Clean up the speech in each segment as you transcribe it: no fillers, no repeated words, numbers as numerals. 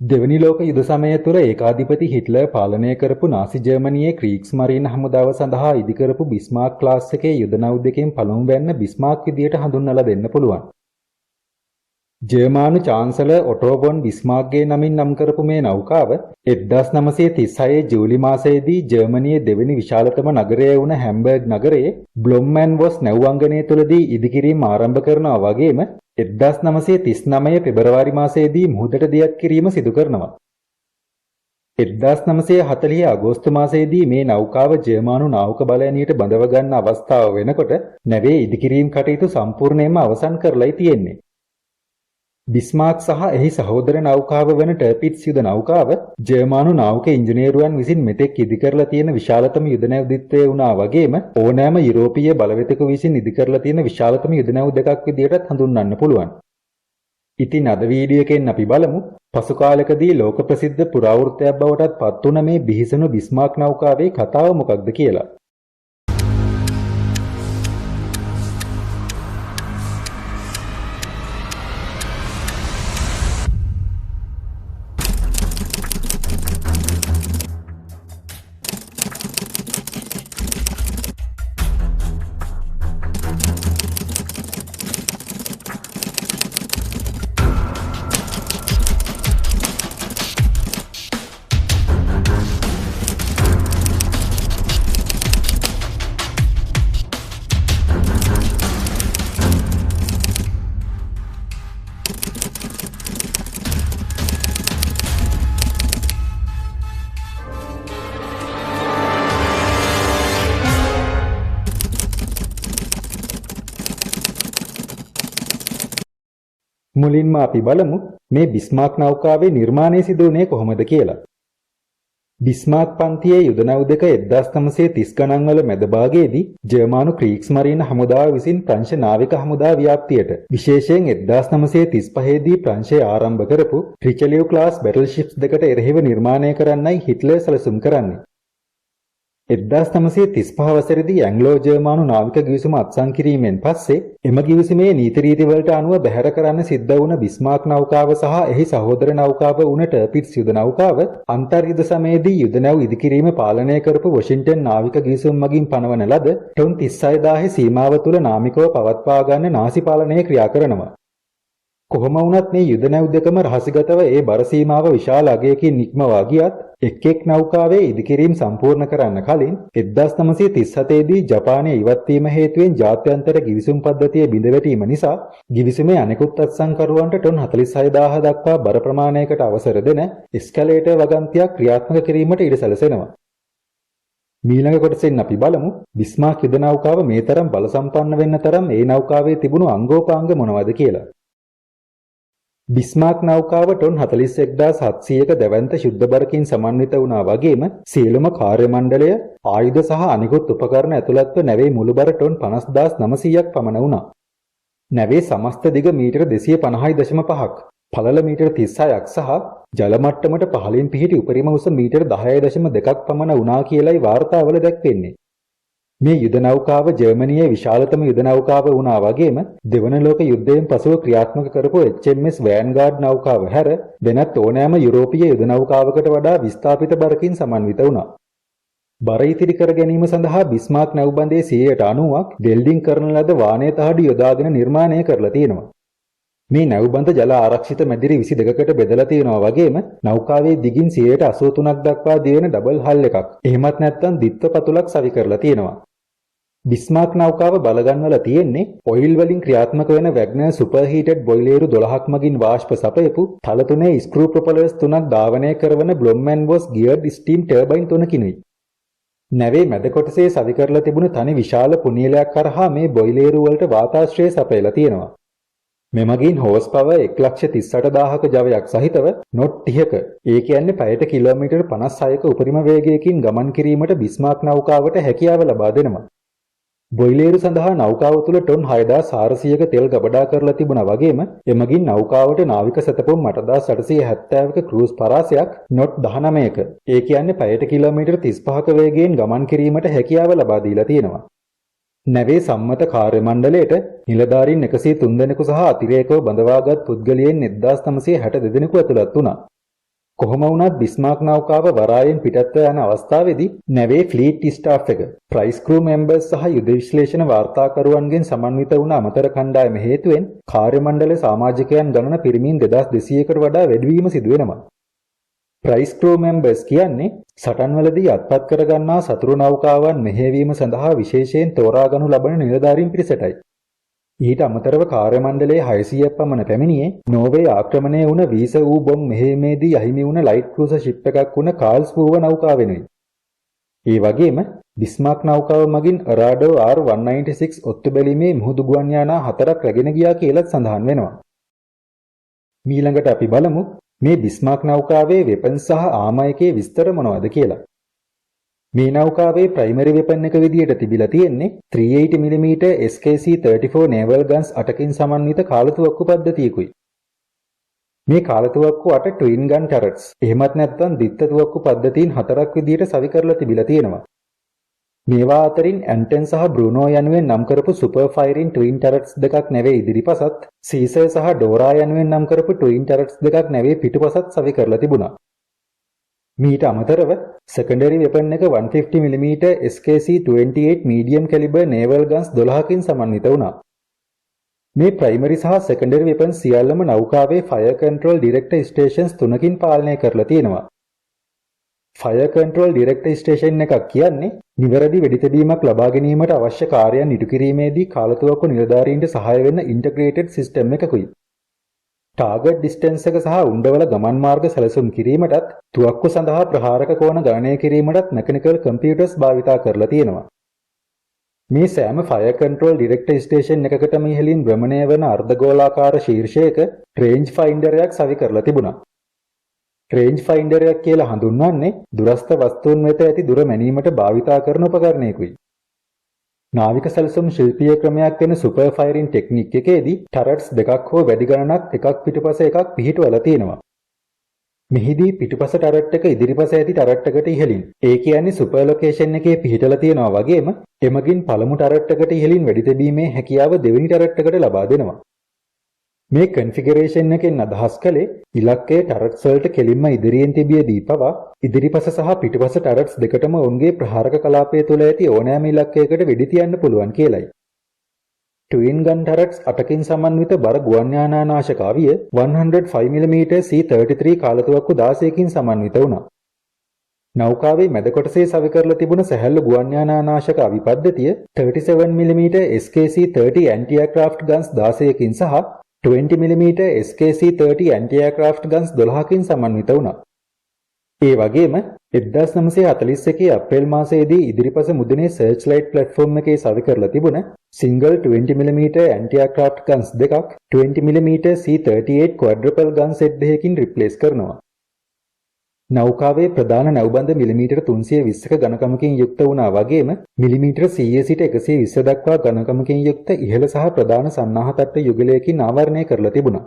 දෙවැනි ලෝක යුද සමය තුළ ඒකාධිපති හිට්ලර් පාලනය කරපු නාසි ජර්මනියේ ක්‍රීග්ස්මරීන් හමුදාව සඳහා ඉදිකරපු බිස්මාර්ක් ක්ලාස් එකේ යුද නෞ දෙකෙන් පළමුවැන්න බිස්මාර්ක් විදියට හඳුන්වලා දෙන්න පුළුවන්. ජර්මානු චාන්සලර් ඔටෝ වොන් බිස්මාර්ක්ගේ නමින් නම් කරපු මේ නෞකාව 1936 ජූලි මාසයේදී ජර්මනියේ දෙවෙනි විශාලතම නගරය වුණ හැම්බර්ග් නගරයේ බ්ලොම්මැන්වොස් නැව්වංගනය තුළදී ඉදිකිරීම ආරම්භ කරනවා වගේම 1939 පෙබරවාරි මාසයේදී මුහුදට දියත් කිරීම සිදු කරනවා. 1940 අගෝස්තු මාසයේදී මේ නෞකාව ජර්මානු නාවික බලඇණියට බඳව ගන්න අවස්ථාව වෙනකොට නැවේ ඉදිකිරීම කටයුතු සම්පූර්ණයෙන්ම අවසන් කරලායි තියෙන්නේ. බිස්මාර්ක් සහ එහි සහෝදර නෞකාව වන ටර්පිට්ස් යුද නෞකාව ජර්මානු නාවික ඉංජිනේරුවන් විසින් මෙතෙක් ඉදිකරලා තියෙන විශාලතම යුද නැව් වුණා වගේම ඕනෑම යුරෝපීය බලවේතෙකු විසින් ඉදිකරලා තියෙන විශාලතම යුද නැව් දෙකක් විදියටත් හඳුන්වන්න පුළුවන්. ඉතින් අද වීඩියෝ එකෙන් අපි බලමු පසු කාලයකදී ලෝක ප්‍රසිද්ධ පුරාවෘත්තයක් බවටත් පත් වුණ මේ බිහිසුණු බිස්මාර්ක් නෞකාවේ කතාව මොකක්ද කියලා. මුලින්ම අපි බලමු මේ බිස්මාර්ක් නෞකාවේ නිර්මාණය සිදු වුණේ කොහොමද කියලා. බිස්මාර්ක් පන්තියේ යුද නැව් දෙක 1930 ගණන් වල මැද භාගයේදී ජර්මානු ක්‍රීග්ස්මරීන් හමුදාව විසින් ප්‍රංශ නාවික හමුදා ව්‍යාප්තියට විශේෂයෙන් 1935 දී ප්‍රංශය ආරම්භ කරපු රිචලියු ක්ලාස් බැටල්ෂිප්ස් දෙකට එරෙහිව නිර්මාණය කරන්නයි හිට්ලර් සැලසුම් කරන්නේ. 1935 වසරේදී ඇන්ග්ලෝ ජර්මානු නාවික ගිවිසුම අත්සන් කිරීමෙන් පස්සේ එම ගිවිසුමේ නීති රීති වලට අනුව බැහැර කරන්න සිද්ධ වුණ බිස්මාර්ක් නෞකාව සහ එහි සහෝදර නෞකාව වුණ ටර්පිට්ස් යුද නෞකාව අන්තර්යුද සමයේදී යුද නැව් ඉදිකිරීම පාලනය කරපු වොෂින්ටන් නාවික ගිවිසුම මගින් පනවන ලද ටොන් 36000 සීමාව තුළ නාමිකව පවත්වා ගන්න නාසි පාලනය ක්‍රියා කරනවා. කොහොම වුණත් මේ යුද නැව් දෙකම රහසිගතව ඒ බර සීමාව විශාල අගයකින් නික්මවා ගියත් එක් නෞකාවේ ඉදිකිරීම සම්පූර්ණ කරන්න කලින් 1937 දී ජපානයේ ඉවත් වීම හේතුවෙන් ජාත්‍යන්තර ගිවිසුම් පද්ධතිය බිඳ වැටීම නිසා ගිවිසුමේ අනෙකුත් අත්සන්කරුවන්ට ටොන් 46000 දක්වා බර ප්‍රමාණයකට අවසර දෙන එස්කලේටර් වගන්තියක් ක්‍රියාත්මක කිරීමට ඉඩ සැලසෙනවා. ඊළඟ කොටසෙන් අපි බලමු බිස්මාර්ක් යුද නෞකාව මේ තරම් බල සම්පන්න වෙන්න තරම් ඒ නෞකාවේ තිබුණු අංගෝපාංග මොනවද කියලා. බිස්මාර්ක් නෞකාව ටොන් 41700ක දැවැන්ත ශුද්ධ බරකින් සමන්විත වුණා වගේම සියලුම කාර්ය මණ්ඩලය ආයුධ සහ අනිකුත් උපකරණ ඇතුළත්ව නැවේ මුළු බර ටොන් 50900ක් පමණ වුණා. නැවේ සමස්ත දිග මීටර 250.5ක්, පළල මීටර 36ක් සහ ජල මට්ටමට පහළින් පිහිටි උපරිම උස මීටර 10.2ක් පමණ වුණා කියලයි වාර්තාවල දැක්වෙන්නේ. මේ යුද නෞකාව ජර්මනියේ විශාලතම යුද නෞකාව වුණා වගේම දෙවන ලෝක යුද්ධයෙන් පසුව ක්‍රියාත්මක කරපු HMS වෑන්ගාඩ් නෞකාව හැර වෙනත් ඕනෑම යුරෝපීය යුද නෞකාවකට වඩා විස්ථාපිත බරකින් සමන්විත වුණා. බර ඉතිරි කර ගැනීම සඳහා බිස්මාර්ක් නැව්බන්දේ 90%ක් වෙල්ඩින් කරන ලද වානේ තහඩු යොදාගෙන නිර්මාණය කරලා තියෙනවා. මේ නැව්බන්ද ජල ආරක්ෂිත මැදිරි 22කට බෙදලා තියෙනවා වගේම නෞකාවේ දිගින් 83%ක් දක්වා දිවෙන ඩබල් හල් එකක්. එහෙමත් නැත්නම් දිත්ව පතුලක් සවි කරලා තියෙනවා. බිස්මාර්ක් නෞකාව බලගන්වලා තියෙන්නේ ඔයිල් වලින් ක්‍රියාත්මක වෙන වැග්නර් සුපර්හීටඩ් බොයිලර් 12ක් මගින් වාෂ්ප සපයපු තල තුනේ ස්ක්‍රූ ප්‍රොපලර්ස් 3ක් ධාවනය කරන බ්ලොම්මැන්වොස් ගියර්ඩ් ස්ටීම් ටර්බයින් 3කිනුයි. නැවේ මැද කොටසේ සවි කරලා තිබුණු තනි විශාල පුනියලයක් කරහා මේ බොයිලර් වලට වාතාශ්‍රය සපයලා තියෙනවා. මෙමගින් හෝස් පවර් 1,38,000ක ජවයක් සහිතව නොට් 30ක, ඒ කියන්නේ පැයට කිලෝමීටර් 56ක උපරිම වේගයකින් ගමන් කිරීමට බිස්මාර්ක් නෞකාවට හැකියාව ලබා දෙනවා. බොයිලර් සඳහා නෞකාව තුළ ටොන් 6400ක තෙල් ගබඩා කරලා තිබුණා වගේම එමගින් නෞකාවට නාවික සැතපුම් 8870ක ක්‍රූස් පරාසයක් නොට් 19ක, ඒ කියන්නේ පැයට කිලෝමීටර් 35ක වේගයෙන් ගමන් කිරීමට හැකියාව ලබා දීලා තියෙනවා. නැවේ සම්මත කාර්ය මණ්ඩලයට නිලධාරීන් 103 දෙනෙකු සහ අතිරේකව බඳවාගත් පුද්ගලයන් 1962 දෙනෙකු ඇතුළත් වුණා. කොහොම වුණත් බිස්මාක් නෞකාව වරායෙන් පිටත්ව යන අවස්ථාවේදී නැවේ ෆ්ලීට් ස්ටාෆ් එක ප්‍රයිස් ක්‍රූ මෙම්බර්ස් සහ යුද විශ්ලේෂණ වාර්තාකරුවන්ගෙන් සමන්විත වුණ අමතර කණ්ඩායම හේතුවෙන් කාර්ය මණ්ඩලයේ සමාජිකයන් ගණන පිරිමින් 2200කට වඩා වැඩිවීම සිදු වෙනවා. ප්‍රයිස් ක්‍රූ මෙම්බර්ස් කියන්නේ සටන්වලදී අත්පත් කරගන්නා සතුරු නෞකාවන් මෙහෙයවීම සඳහා විශේෂයෙන් තෝරාගනු ලබන නිලධාරීන් පිරිසටයි. ඊට අමතරව කාර්ය මණ්ඩලයේ 600ක් පමණ පැමිණියේ නෝර්වේ ආක්‍රමණය වුණ වීස වූ බොම් මෙහෙයීමේදී අහිමි වුණ ලයිට් ක්‍රූසර් ෂිප් එකක් වුණ කාල්ස්වූව නෞකාවෙනුයි. ඒ වගේම බිස්මාක් නෞකාව මගින් අරාඩෝ R196 ඔත්තු බැලීමේ මුහුදු ගුවන් යානා 4ක් රැගෙන ගියා කියලාත් සඳහන් වෙනවා. ඊළඟට අපි බලමු මේ බිස්මාක් නෞකාවේ වෙපන් සහ ආමා එකේ විස්තර මොනවද කියලා. මේ නෞකාවේ ප්‍රයිමරි වෙපන් එක විදියට තිබිලා තියෙන්නේ 380mm SKC-34 naval guns 8කින් සමන්විත කාලතුවක්කු පද්ධතියකුයි. මේ කාලතුවක්කු 8 twin gun turrets එහෙමත් නැත්නම් දිත්ත තුවක්කු පද්ධතීන් 4ක් විදියට සවි කරලා තිබිලා තියෙනවා. මේවා අතරින් ඇන්ටන් සහ බ්‍රූනෝ යනුවෙන් නම් කරපු super firing twin turrets දෙකක් නැවේ ඉදිරිපසත්, සීසර් සහ ඩෝරා යනුවෙන් නම් කරපු twin turrets දෙකක් නැවේ පිටුපසත් සවි කරලා තිබුණා. මීට අමතරව secondary weapon එක 150mm SKC-28 medium caliber naval guns 12කින් සමන්විත වුණා. මේ primary සහ secondary weapons සියල්ලම නෞකාවේ fire control director stations 3කින් පාලනය කරලා තියෙනවා. fire control director station එකක් කියන්නේ නිවැරදි වෙඩි තැබීමක් ලබා ගැනීමට අවශ්‍ය කාර්යයන් ඉටු කිරීමේදී කාලතුවක්කු නිලධාරීන්ට සහාය වෙන integrated system එකකුයි. ටාගට් ඩිස්ටන්ස් එක සහ උණ්ඩවල ගමන් මාර්ග සැලසුම් කිරීමටත් තුවක්කු සඳහා ප්‍රහාරක කෝණ ගණනය කිරීමටත් මෙකැනිකල් කම්පියුටර්ස් භාවිතා කරලා තියෙනවා. මේ සෑම ෆයර් කන්ට්‍රෝල් ඩිරෙක්ටර් ස්ටේෂන් එකකටම ඉහළින් භ්‍රමණය වන අර්ධගෝලාකාර ශීර්ෂයක රේන්ජ් ෆයින්ඩර් එකක් සවි කරලා තිබුණා. රේන්ජ් ෆයින්ඩර් එක කියලා හඳුන්වන්නේ දුරස්ත වස්තුන් වෙත ඇති දුර මැනීමට භාවිතා කරන උපකරණයකුයි. නාවික සැලසුම් ශිල්පීය ක්‍රමයක් වෙන සුපර් ෆයරින් ටෙක්නික් එකේදී ටරට්ස් දෙකක් හෝ වැඩි ගණනක් එකක් පිටුපස එකක් පිහිටවලා තියෙනවා. මෙහිදී පිටුපස ටරට් එක ඉදිරිපස ඇති ටරට් එකට ඉහළින්. ඒ කියන්නේ සුපර් ලොකේෂන් එකේ පිහිටලා තියෙනවා වගේම එමගින් පළමු ටරට් එකට ඉහළින් වැඩි තැබීමේ හැකියාව දෙවෙනි ටරට් එකට ලබා දෙනවා. මේ කන්ෆිගරේෂන් එකෙන් අදහස් කළේ ඉලක්කයේ ටරට්ස් වලට කෙලින්ම ඉදිරියෙන් තිබියදී පවා ඉදිරිපස සහ පිටුපස ටරට්ස් දෙකටම ඔවුන්ගේ ප්‍රහාරක කලාපය තුළ ඇති ඕනෑම ඉලක්කයකට වෙඩි තියන්න පුළුවන් කියලයි. ට්වින් ගන් ටරට්ස් 8කින් සමන්විත බර ගුවන් යානා නාශක අවිය 105mm C-33 කාලතුවක්කු 16කින් සමන්විත වුණා. නෞකාවේ මැද කොටසේ සවි කරලා තිබුණ සැහැල්ලු ගුවන් යානා නාශක අවි පද්ධතිය 37mm SKC-30 anti-aircraft guns 16කින් සහ 20mm SKC-30 anti-aircraft guns 12කින් සමන්විත වුණා. ඒ වගේම 1941 අප්‍රේල් මාසයේදී ඉදිරිපස මුදුනේ සර්ච්ලයිට් ප්ලැට්ෆෝම් එකේ සවි කරලා තිබුණ සිංගල් 20mm anti-aircraft guns දෙකක් 20mm C-38 quadruple gun set දෙකකින් රිප්ලේස් කරනවා. නෞකාවේ ප්‍රධාන නැව්බන්ධ මිලිමීටර් 320ක ඝනකමකින් යුක්ත වුණා වගේම මිලිමීටර් 100 සිට 120 දක්වා ඝනකමකින් යුක්ත ඉහළ සහ ප්‍රධාන සන්නාහ තට්ට යුගලයකින් ආවරණය කරලා තිබුණා.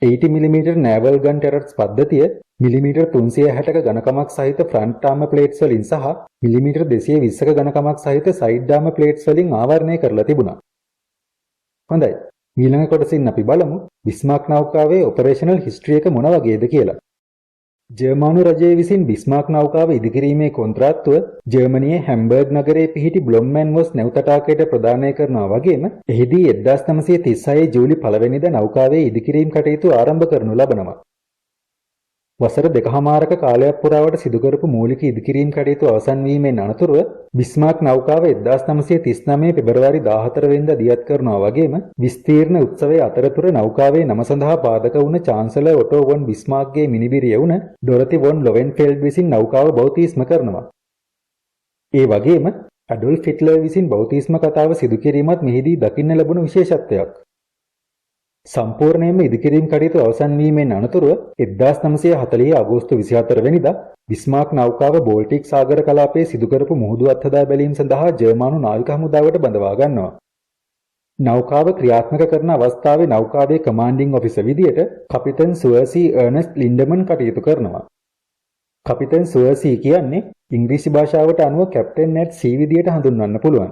80mm naval gun turrets පද්ධතිය මිලිමීටර් 360ක ඝනකමක් සහිත ෆ්‍රන්ට් ආර්මර් ප්ලේට්ස් වලින් සහ මිලිමීටර් 220ක ඝනකමක් සහිත සයිඩ් ආර්මර් ප්ලේට්ස් වලින් ආවරණය කරලා තිබුණා. හොඳයි. ඊළඟ කොටසින් අපි බලමු බිස්මාක් නෞකාවේ ඔපරේෂනල් හිස්ටරි එක මොන වගේද කියලා. ජර්මානු රජය විසින් බිස්මාක් නෞකාව ඉදිකිරීමේ කොන්ත්‍රාත්තුව ජර්මනියේ හැම්බර්ග් නගරයේ පිහිටි බ්ලොම්මැන්වොස් නැව් තටාකයට ප්‍රදානය කරනවා වගේම එහිදී 1936 ජූලි 1 වෙනිදා නෞකාවේ ඉදිකිරීම් කටයුතු ආරම්භ කරනු ලබනවා. වසර දෙකහමාරක කාලයක් පුරාවට සිදු කරපු මූලික ඉදිකිරීම් කටයුතු අවසන් වීමෙන් අනතුරුව බිස්මාක් නෞකාව 1939 පෙබරවාරි 14 වෙනිදා දියත් කරනවා වගේම විස්තීර්ණ උත්සවයේ අතරතුර නෞකාවේ නම සඳහා පාදක වුණ චාන්සලර් ඔටෝ වොන් බිස්මාක්ගේ මිනිබිරිය වුණ ඩොරති වොන් ලොවෙන්ෆෙල්ඩ් විසින් නෞකාව බෞතිස්ම කරනවා. ඒ වගේම ඇඩොල්ෆ් හිට්ලර් විසින් බෞතිස්ම කතාව සිදු කිරීමත් මෙහිදී දකින්න ලැබුණු විශේෂත්වයක්. සම්පූර්ණයෙන්ම ඉදිකිරීම් කටයුතු අවසන් වීමෙන් අනතුරුව 1940 අගෝස්තු 24 වෙනිදා බිස්මාක් නෞකාව බෝල්ටික් සාගර කලාපයේ සිදු කරපු මුහුදු අත්හදා බැලීම සඳහා ජර්මානු නාවික හමුදාවට බඳවා ගන්නවා. නෞකාව ක්‍රියාත්මක කරන අවස්ථාවේ නෞකාවේ කමාන්ඩින් ඔෆිසර් විදියට කපිටන් සුවර්සී අර්නස්ට් ලින්ඩමන් කටයුතු කරනවා. කපිටන් සුවර්සී කියන්නේ ඉංග්‍රීසි භාෂාවට අනුව කැප්ටන් ඇට් සී විදියට හඳුන්වන්න පුළුවන්.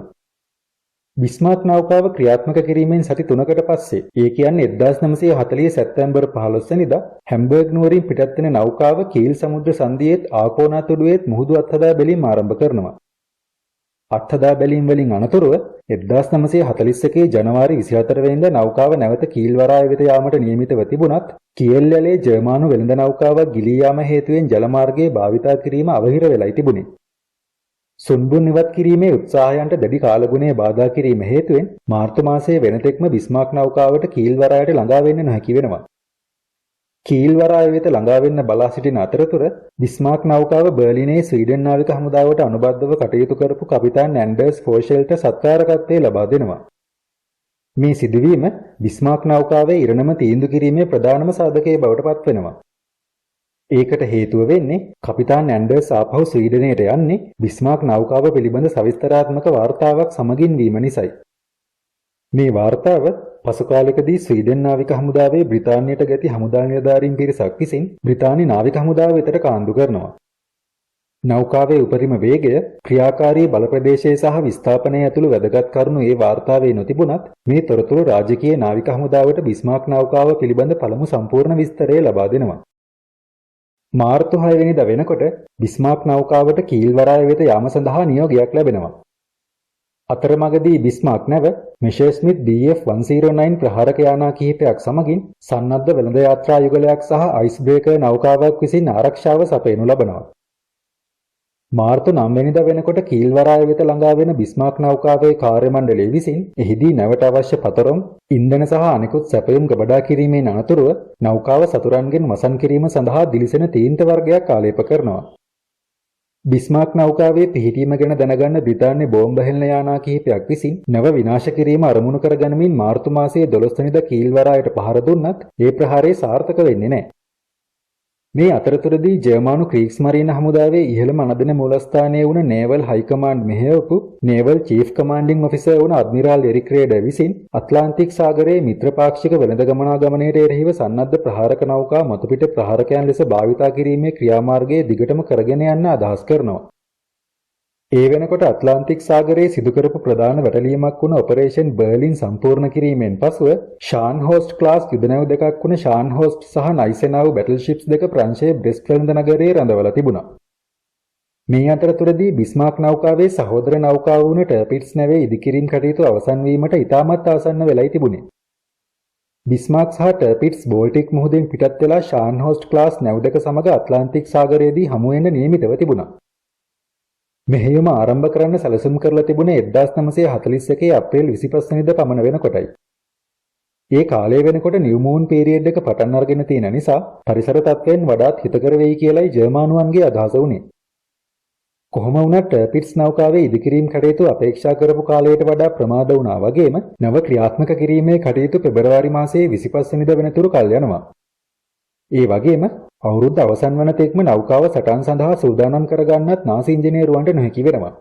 බිස්මාර්ක් නෞකාව ක්‍රියාත්මක කිරීමෙන් සති 3කට පස්සේ, ඒ කියන්නේ 1940 සැප්තැම්බර් 15 වෙනිදා හැම්බර්ග් නුවරින් පිටත් වෙන නෞකාව කීල් සමුද්‍ර සන්ධියේත් ආකෝනාතුඩුවේත් මුහුදු අත්හදා බැලීම් ආරම්භ කරනවා. අත්හදා බැලීම් වලින් අනතුරුව 1941 ජනවාරි 24 වෙනිදා නෞකාව නැවත කීල් වරාය වෙත යාමට නියමිතව තිබුණත් කියෙල් යලේ ජර්මානු වෙළඳ නෞකාවක් ගිලී යාම හේතුවෙන් ජල මාර්ගයේ භාවිතා කිරීම අවහිර වෙලයි තිබුණේ. සුන්බුන් ඉවත් කිරීමේ උත්සාහයන්ට දැඩි කාලගුණය බාධා කිරීම හේතුවෙන් මාර්තු මාසයේ වෙනතෙක්ම බිස්මාර්ක් නෞකාවට කීල් වරායට ළඟා වෙන්න නොහැකි වෙනවා. කීල් වරාය වෙත ළඟා වෙන්න බලා සිටින අතරතුර බිස්මාර්ක් නෞකාව බර්ලිනේ ස්වීඩන් නාවික හමුදාවට අනුබද්ධව කටයුතු කරපු කපිතාන් ඇන්ඩර්ස් ෆෝෂෙල්ට සත්කාරකත්වය ලබා දෙනවා. මේ සිදුවීම බිස්මාර්ක් නෞකාවේ ඉරණම තීන්දුව කිරීමේ ප්‍රධානම සාධකයේ බවට පත්වෙනවා. ඒකට හේතුව වෙන්නේ කපිතාන් ඇන්ඩර්ස් ආපහු ස්වීඩනයට යන්නේ බිස්මාර්ක් නෞකාව පිළිබඳ සවිස්තරාත්මක වාර්තාවක් සමගින් වීම නිසයි. මේ වාර්තාව පසු කාලයකදී ස්වීඩන් නාවික හමුදාවේ බ්‍රිතාන්‍යයට ගැති හමුදා නිලධාරීන් පිරිසක් විසින් බ්‍රිතාන්‍ය නාවික හමුදාව වෙතට කාන්දු කරනවා. නෞකාවේ උපරිම වේගය, ක්‍රියාකාරී බල ප්‍රදේශය සහ විස්ථාපනය ඇතුළු වැදගත් කරුණු ඒ වාර්තාවේ නොතිබුණත් මේ තොරතුරු රාජකීය නාවික හමුදාවට බිස්මාර්ක් නෞකාව පිළිබඳ පළමු සම්පූර්ණ විස්තරය ලබා දෙනවා. මාර්තු 6 වෙනිදා වෙනකොට බිස්මාර්ක් නෞකාවට කීල් වරාය වෙත යාම සඳහා නියෝගයක් ලැබෙනවා. අතරමඟදී බිස්මාර්ක් නැව මෙෂර්ස්මිත් BF-109 ප්‍රහාරක යානා කිහිපයක් සමගින් සන්නද්ධ වෙළඳ යාත්‍රා යුගලයක් සහ අයිස් බ්‍රේකර් නෞකාවක් විසින් ආරක්ෂාව සපයනු ලබනවා. මාර්තු 9 වෙනිදා වෙනකොට කීල් වරාය වෙත ළඟා වෙන බිස්මාර්ක් නෞකාවේ කාර්ය මණ්ඩලය විසින් එහිදී නැවට අවශ්‍ය පතරොම්, ඉන්ධන සහ අනෙකුත් සැපයුම් ගබඩා කිරීමෙන් අනතුරුව නෞකාව සතුරන්ගෙන් වසන් කිරීම සඳහා දිලිසෙන තීන්ත වර්ගයක් ආලේප කරනවා. බිස්මාර්ක් නෞකාවේ පිහිටීම ගැන දැනගන්න බ්‍රිතාන්‍ය බෝම්බ හෙළන යානා කිහිපයක් විසින් නැව විනාශ කිරීම අරමුණු කරගනිමින් මාර්තු මාසයේ 12 වෙනිදා කීල් වරායට පහර දුන්නත් ඒ ප්‍රහාරය සාර්ථක වෙන්නේ නැහැ. මේ අතරතුරදී ජර්මානු ක්‍රීග්ස්මරීන හමුදාවේ ඉහළම අනදෙන මූලස්ථානයේ වුණ නේවල් හයි කමාන්ඩ් මෙහෙයවපු නේවල් චීෆ් කමාන්ඩින් ඔෆිසර් වුණ අඩ්මිරාල් එරික් රේඩර් විසින් ඇට්ලාන්ටික් සාගරයේ මිත්‍රපාක්ෂික වෙළඳ ගමනාගමනයට එරෙහිව සන්නද්ධ ප්‍රහාරක නෞකා මතුපිට ප්‍රහාරකයන් ලෙස භාවිතා කිරීමේ ක්‍රියාමාර්ගය දිගටම කරගෙන යන්න අදහස් කරනවා. ඒ වෙනකොට ඇට්ලාන්ටික් සාගරයේ සිදු කරපු ප්‍රධාන වැටලීමක් වුණ ඔපරේෂන් බර්ලින් සම්පූර්ණ කිරීමෙන් පසුව ෂාන්හෝස්ට් ක්ලාස් යුද නැව් දෙකක් වුණ ෂාන්හෝස්ට් සහ නයිසෙනාව් බැටල්ෂිප්ස් දෙක ප්‍රංශයේ බ්‍රෙස්ට් වෙළඳ නගරයේ රඳවලා තිබුණා. මේ අතරතුරදී බිස්මාර්ක් නෞකාවේ සහෝදර නෞකාව වුණ ටර්පිට්ස් නැවේ ඉදිකිරීම් කටයුතු අවසන් වීමට ඉතාමත් ආසන්න වෙලයි තිබුණේ. බිස්මාර්ක් සහ ටර්පිට්ස් බෝල්ටික් මුහුදෙන් පිටත් වෙලා ෂාන්හෝස්ට් ක්ලාස් නැව් දෙක සමග ඇට්ලාන්ටික් සාගරයේදී හමු වෙන්න නියමිතව තිබුණා. මෙහෙයුම ආරම්භ කරන්න සැලසුම් කරලා තිබුණේ 1941 අප්‍රේල් 25 වෙනිදා පමණ වෙනකොටයි. ඒ කාලය වෙනකොට නිව් මූන් පීරියඩ් එක පටන් අරගෙන තියෙන නිසා පරිසර තත්ත්වයෙන් වඩාත් හිතකර වෙයි කියලායි ජර්මානුවන්ගේ අදහස වුණේ. කොහොම වුණත් ටර්පිට්ස් නෞකාවේ ඉදිකිරීම් කටයුතු අපේක්ෂා කරපු කාලයට වඩා ප්‍රමාද වුණා වගේම නව ක්‍රියාත්මක කිරීමේ කටයුතු පෙබරවාරි මාසයේ 25 වෙනිදා වෙනතුරු කල් යනවා. ඒ වගේම අවුරුද්ද අවසන් වන තෙක්ම නෞකාව සටන් සඳහා සූදානම් කරගන්නත් නාසි ඉංජිනේරුවන්ට නොහැකි වෙනවා.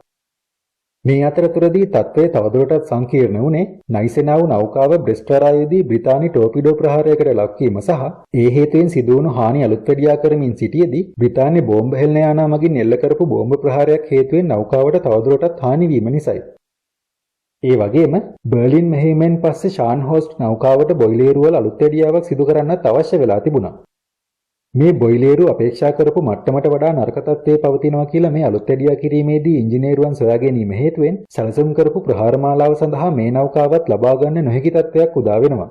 මේ අතරතුරදී තත්ත්වය තවදුරටත් සංකීර්ණ වුණේ නයිසෙනාව් නෞකාව බ්‍රෙස්ට් වරායේදී බ්‍රිතාන්‍ය ටෝපිඩෝ ප්‍රහාරයකට ලක්වීම සහ ඒ හේතුවෙන් සිදුවුණු හානි අලුත් වැඩියා කරමින් සිටියේදී බ්‍රිතාන්‍ය බෝම්බ හෙළන යානා මගින් එල්ල කරපු බෝම්බ ප්‍රහාරයක් හේතුවෙන් නෞකාවට තවදුරටත් හානි වීම නිසායි. ඒ වගේම බර්ලින් මෙහෙයුමෙන් පස්සේ ෂාන්හෝස්ට් නෞකාවට බොයිලේරු වල අලුත් වැඩියාවක් සිදු කරන්නත් අවශ්‍ය වෙලා තිබුණා. මේ බොයිලේරු අපේක්ෂා කරපු මට්ටමට වඩා නරක තත්ත්වයේ පවතිනවා කියලා මේ අලුත් වැඩියා කිරීමේදී ඉංජිනේරුවන් සොයා ගැනීම හේතුවෙන් සැලසුම් කරපු ප්‍රහාර මාලාව සඳහා මේ නෞකාවත් ලබා ගන්න නොහැකි තත්ත්වයක් උදා වෙනවා.